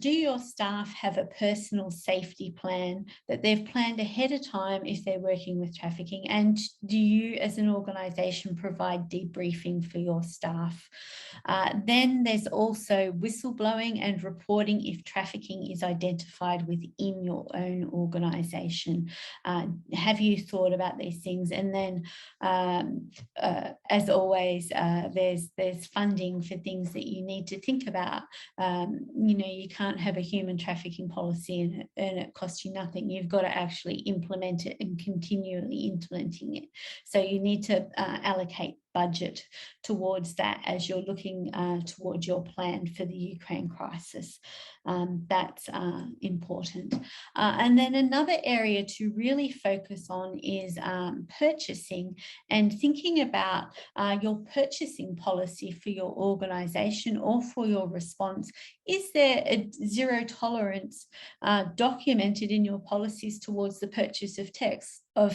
do your staff have a personal safety plan that they've planned ahead of time if they're working with trafficking? And do you as an organisation provide debriefing for your staff? Then there's also whistleblowing and reporting if trafficking is identified within your own organisation. Have you thought about these things? And then, as always, there's funding for things that you need to think about. You know, you can't have a human trafficking policy and it costs you nothing. You've got to actually implement it and continually implementing it. So you need to allocate budget towards that as you're looking towards your plan for the Ukraine crisis. That's important. And then another area to really focus on is purchasing and thinking about your purchasing policy for your organisation or for your response. Is there a zero tolerance documented in your policies towards the purchase of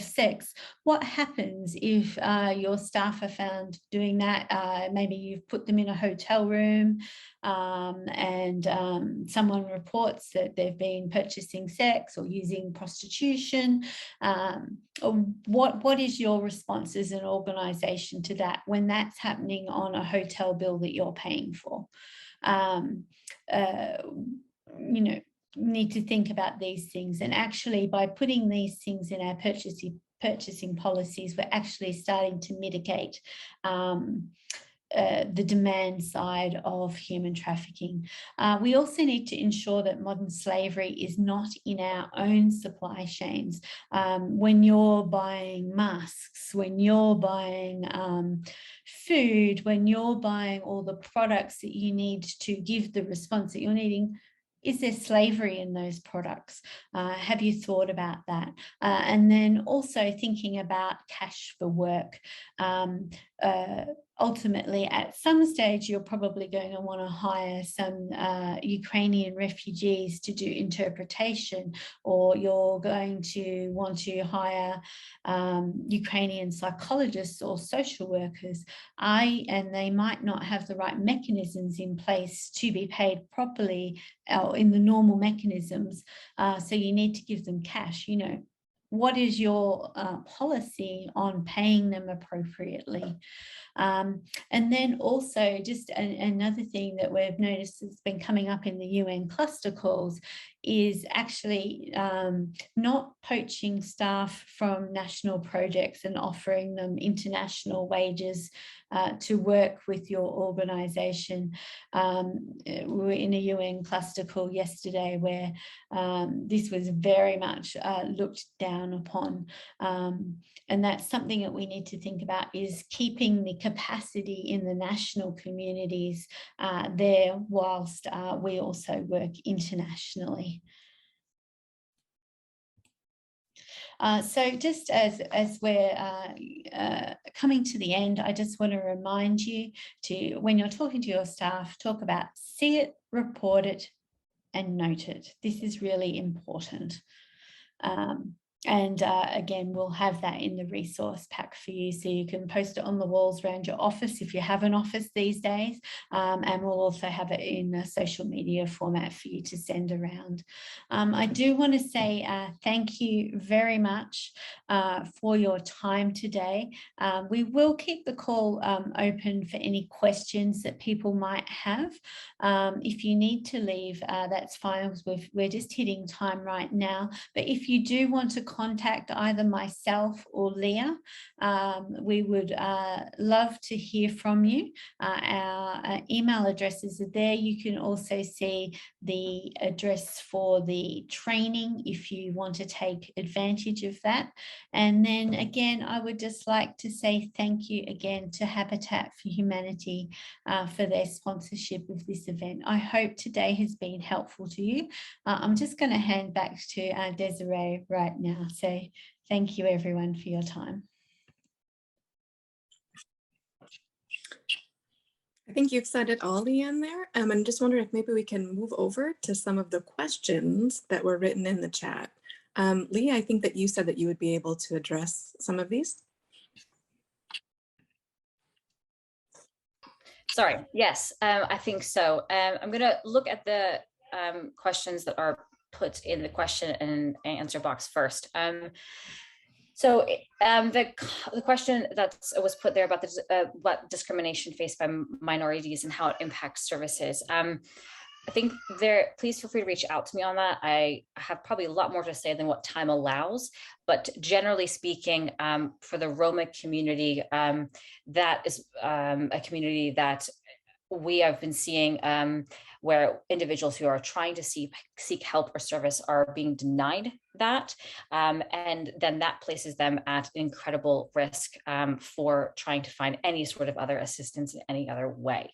sex? What happens if your staff are found doing that? Maybe you've put them in a hotel room and someone reports that they've been purchasing sex or using prostitution. What is your response as an organisation to that when that's happening on a hotel bill that you're paying for? You know, need to think about these things, and actually by putting these things in our purchasing policies, we're actually starting to mitigate the demand side of human trafficking. We also need to ensure that modern slavery is not in our own supply chains. When you're buying masks, when you're buying food, when you're buying all the products that you need to give the response that you're needing, is there slavery in those products? Have you thought about that? And then also thinking about cash for work. Ultimately, at some stage, you're probably going to want to hire some Ukrainian refugees to do interpretation, or you're going to want to hire Ukrainian psychologists or social workers. And they might not have the right mechanisms in place to be paid properly or in the normal mechanisms. So you need to give them cash, you know. What is your policy on paying them appropriately? And then also just another thing that we've noticed has been coming up in the UN cluster calls is actually not poaching staff from national projects and offering them international wages to work with your organisation. We were in a UN cluster call yesterday where this was very much looked down upon. And that's something that we need to think about, is keeping the capacity in the national communities there whilst we also work internationally. So just as we're coming to the end, I just want to remind you to, when you're talking to your staff, talk about see it, report it, and noted. This is really important. Again, we'll have that in the resource pack for you, so you can post it on the walls around your office if you have an office these days, and we'll also have it in a social media format for you to send around. I do want to say thank you very much for your time today. We will keep the call open for any questions that people might have. If you need to leave, that's fine, because we're just hitting time right now. But if you do want to contact either myself or Leah, we would love to hear from you. Our email addresses are there. You can also see the address for the training if you want to take advantage of that. And then again, I would just like to say thank you again to Habitat for Humanity for their sponsorship of this event. I hope today has been helpful to you. I'm just going to hand back to Desiree right now. So thank you everyone for your time. I think you've said it all, Leanne, there. I'm just wondering if maybe we can move over to some of the questions that were written in the chat. Leah, I think that you said that you would be able to address some of these. Sorry, yes, I think so. I'm going to look at the questions that are put in the question and answer box first. So the question that was put there about what discrimination faced by minorities and how it impacts services. I think please feel free to reach out to me on that. I have probably a lot more to say than what time allows, but generally speaking, for the Roma community, that is a community that we have been seeing where individuals who are trying to seek help or service are being denied that. And then that places them at incredible risk for trying to find any sort of other assistance in any other way.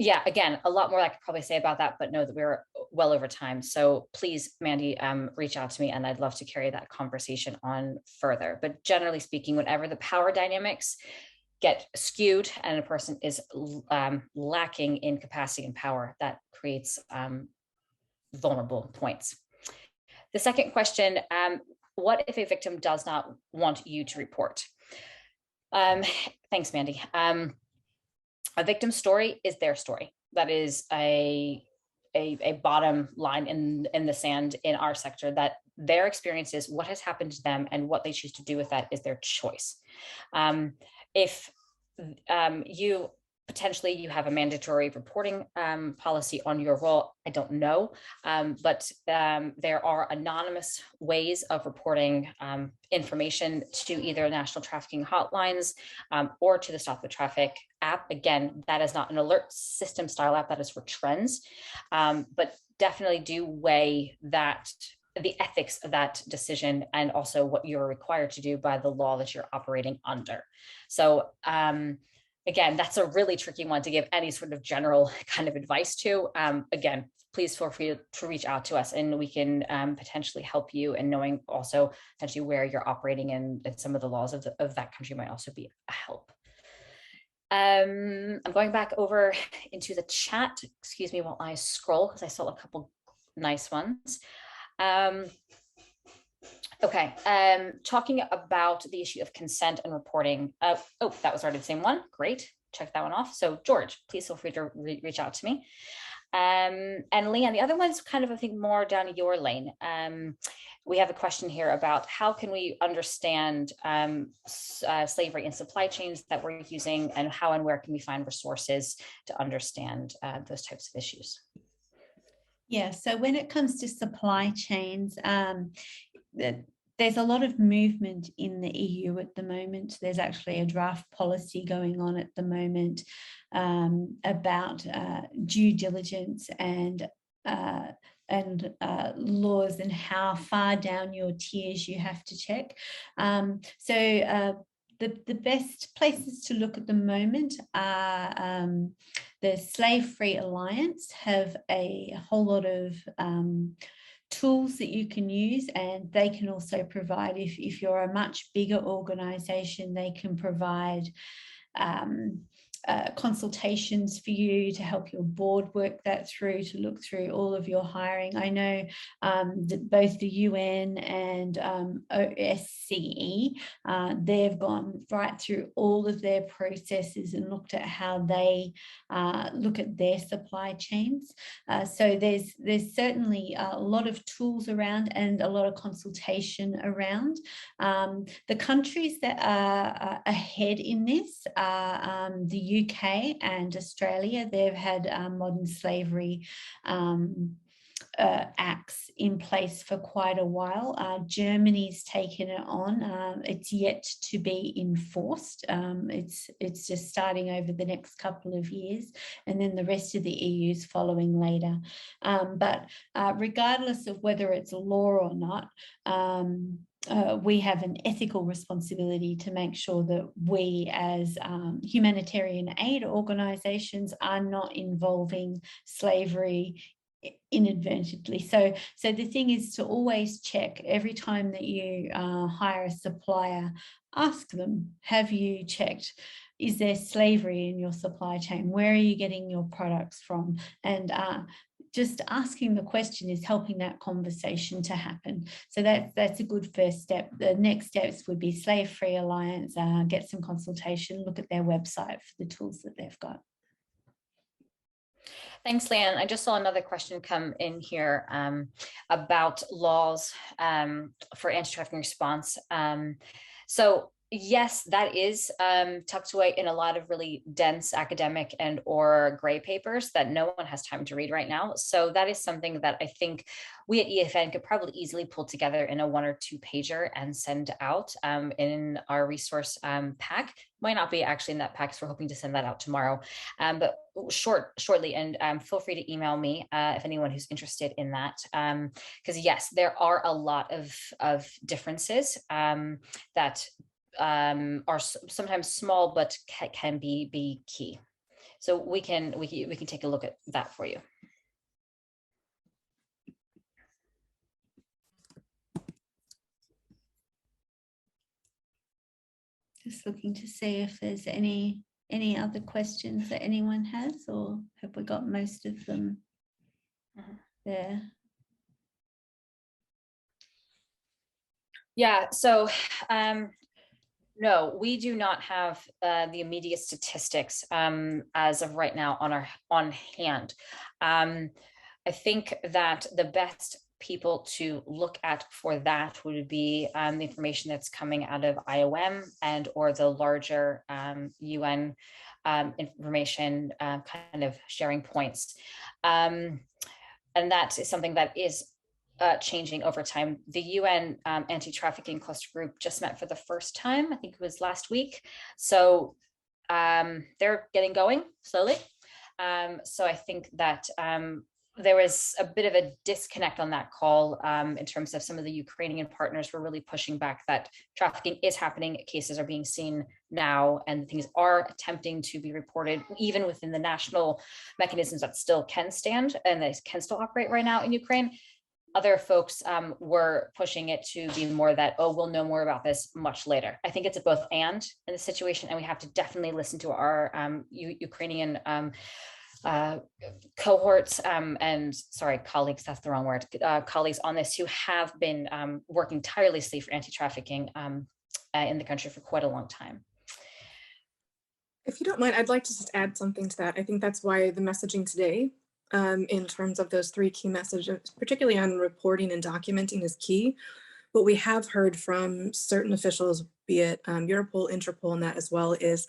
Yeah, again, a lot more I could probably say about that, but know that we're well over time. So please, Mandy, reach out to me and I'd love to carry that conversation on further. But generally speaking, whenever the power dynamics get skewed and a person is lacking in capacity and power, that creates vulnerable points. The second question, what if a victim does not want you to report? Thanks, Mandy. A victim's story is their story. That is a bottom line in the sand in our sector, that their experience is what has happened to them, and what they choose to do with that is their choice. If you have a mandatory reporting policy on your role, I don't know, but there are anonymous ways of reporting information to either national trafficking hotlines or to the Stop the Traffic app. Again, that is not an alert system style app, that is for trends, but definitely do weigh that, the ethics of that decision, and also what you're required to do by the law that you're operating under. So again, that's a really tricky one to give any sort of general kind of advice to. Again, please feel free to reach out to us, and we can potentially help you in knowing also potentially where you're operating, and some of the laws of that country might also be a help. I'm going back over into the chat. Excuse me while I scroll, because I saw a couple nice ones. Okay, talking about the issue of consent and reporting. Oh, that was already the same one. Great, check that one off. So George, please feel free to reach out to me. And Leanne, the other one's kind of, I think, more down your lane. We have a question here about how can we understand slavery in supply chains that we're using, and how and where can we find resources to understand those types of issues? Yeah, so when it comes to supply chains, there's a lot of movement in the EU at the moment. There's actually a draft policy going on at the moment about due diligence and laws, and how far down your tiers you have to check. The best places to look at the moment are the Slave Free Alliance have a whole lot of tools that you can use, and they can also provide, if you're a much bigger organization, they can provide consultations for you to help your board work that through, to look through all of your hiring. I know that both the UN and OSCE, they've gone right through all of their processes and looked at how they look at their supply chains. So there's certainly a lot of tools around and a lot of consultation around. The countries that are ahead in this are the UK and Australia. They've had modern slavery acts in place for quite a while. Germany's taken it on. It's yet to be enforced. It's just starting over the next couple of years, and then the rest of the EU is following later. But regardless of whether it's law or not, we have an ethical responsibility to make sure that we as humanitarian aid organisations are not involving slavery inadvertently. So the thing is to always check every time that you hire a supplier, ask them, have you checked? Is there slavery in your supply chain? Where are you getting your products from? And just asking the question is helping that conversation to happen. So that's a good first step. The next steps would be Slave Free Alliance, get some consultation, look at their website for the tools that they've got. Thanks, Leanne. I just saw another question come in here about laws for anti-trafficking response. So yes, that is tucked away in a lot of really dense academic and or gray papers that no one has time to read right now. So that is something that I think we at EFN could probably easily pull together in a 1 or 2 pager and send out in our resource pack. Might not be actually in that pack, so we're hoping to send that out tomorrow, but shortly. And feel free to email me if anyone who's interested in that, because yes, there are a lot of differences that are sometimes small but can be key. So we can take a look at that for you. Just looking to see if there's any other questions that anyone has, or have we got most of them there? Yeah, so no, we do not have the immediate statistics as of right now on hand. I think that the best people to look at for that would be the information that's coming out of IOM and or the larger UN information kind of sharing points. And that is something that is changing over time. The UN anti-trafficking cluster group just met for the first time, I think it was last week. So they're getting going slowly. So I think that there was a bit of a disconnect on that call in terms of some of the Ukrainian partners were really pushing back that trafficking is happening, cases are being seen now, and things are attempting to be reported even within the national mechanisms that still can stand and they can still operate right now in Ukraine. Other folks were pushing it to be more that, oh, we'll know more about this much later. I think it's a both and in this situation, and we have to definitely listen to our Ukrainian cohorts and sorry, colleagues, that's the wrong word, colleagues on this who have been working tirelessly for anti-trafficking in the country for quite a long time. If you don't mind, I'd like to just add something to that. I think that's why the messaging today in terms of those 3 key messages, particularly on reporting and documenting, is key. What we have heard from certain officials, be it Europol, Interpol, and that as well, is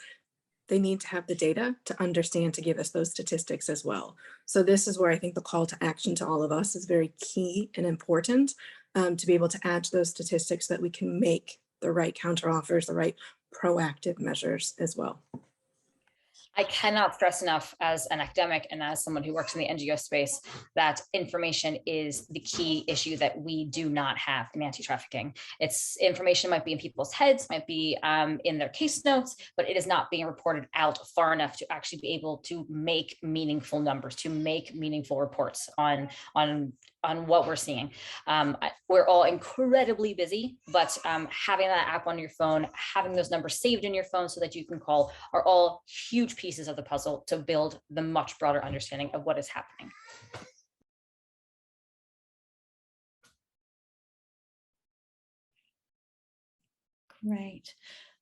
they need to have the data to understand, to give us those statistics as well. So this is where I think the call to action to all of us is very key and important to be able to add to those statistics so that we can make the right counteroffers, the right proactive measures as well. I cannot stress enough as an academic and as someone who works in the NGO space that information is the key issue that we do not have in anti-trafficking. It's information might be in people's heads, might be in their case notes, but it is not being reported out far enough to actually be able to make meaningful numbers, to make meaningful reports on on what we're seeing. We're all incredibly busy, but having that app on your phone, having those numbers saved in your phone so that you can call, are all huge pieces of the puzzle to build the much broader understanding of what is happening. Great.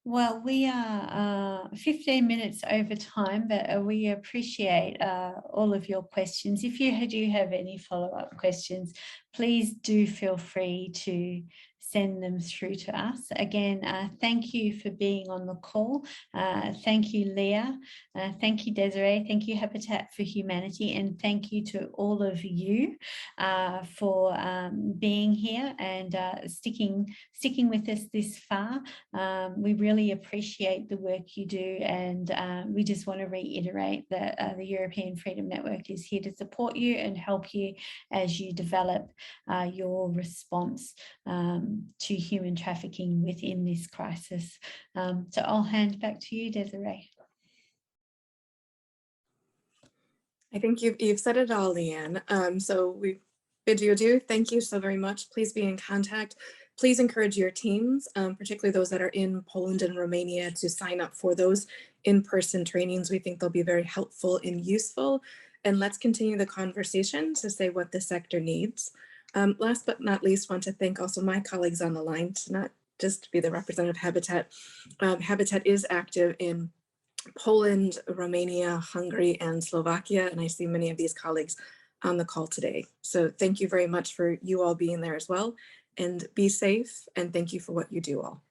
Well, we are 15 minutes over time, but we appreciate all of your questions. If you do have any follow-up questions, please do feel free to send them through to us. Again, thank you for being on the call. Thank you, Leah. Thank you, Desiree. Thank you, Habitat for Humanity. And thank you to all of you for being here and sticking with us this far. We really appreciate the work you do, and we just want to reiterate that the European Freedom Network is here to support you and help you as you develop your response to human trafficking within this crisis. So I'll hand back to you, Desiree. I think you've said it all, Leanne. So we bid you adieu. Thank you so very much. Please be in contact. Please encourage your teams, particularly those that are in Poland and Romania, to sign up for those in-person trainings. We think they'll be very helpful and useful. And let's continue the conversation to say what the sector needs. Last but not least, want to thank also my colleagues on the line, to not just be the representative of Habitat. Habitat is active in Poland, Romania, Hungary, and Slovakia, and I see many of these colleagues on the call today. So thank you very much for you all being there as well, and be safe, and thank you for what you do all.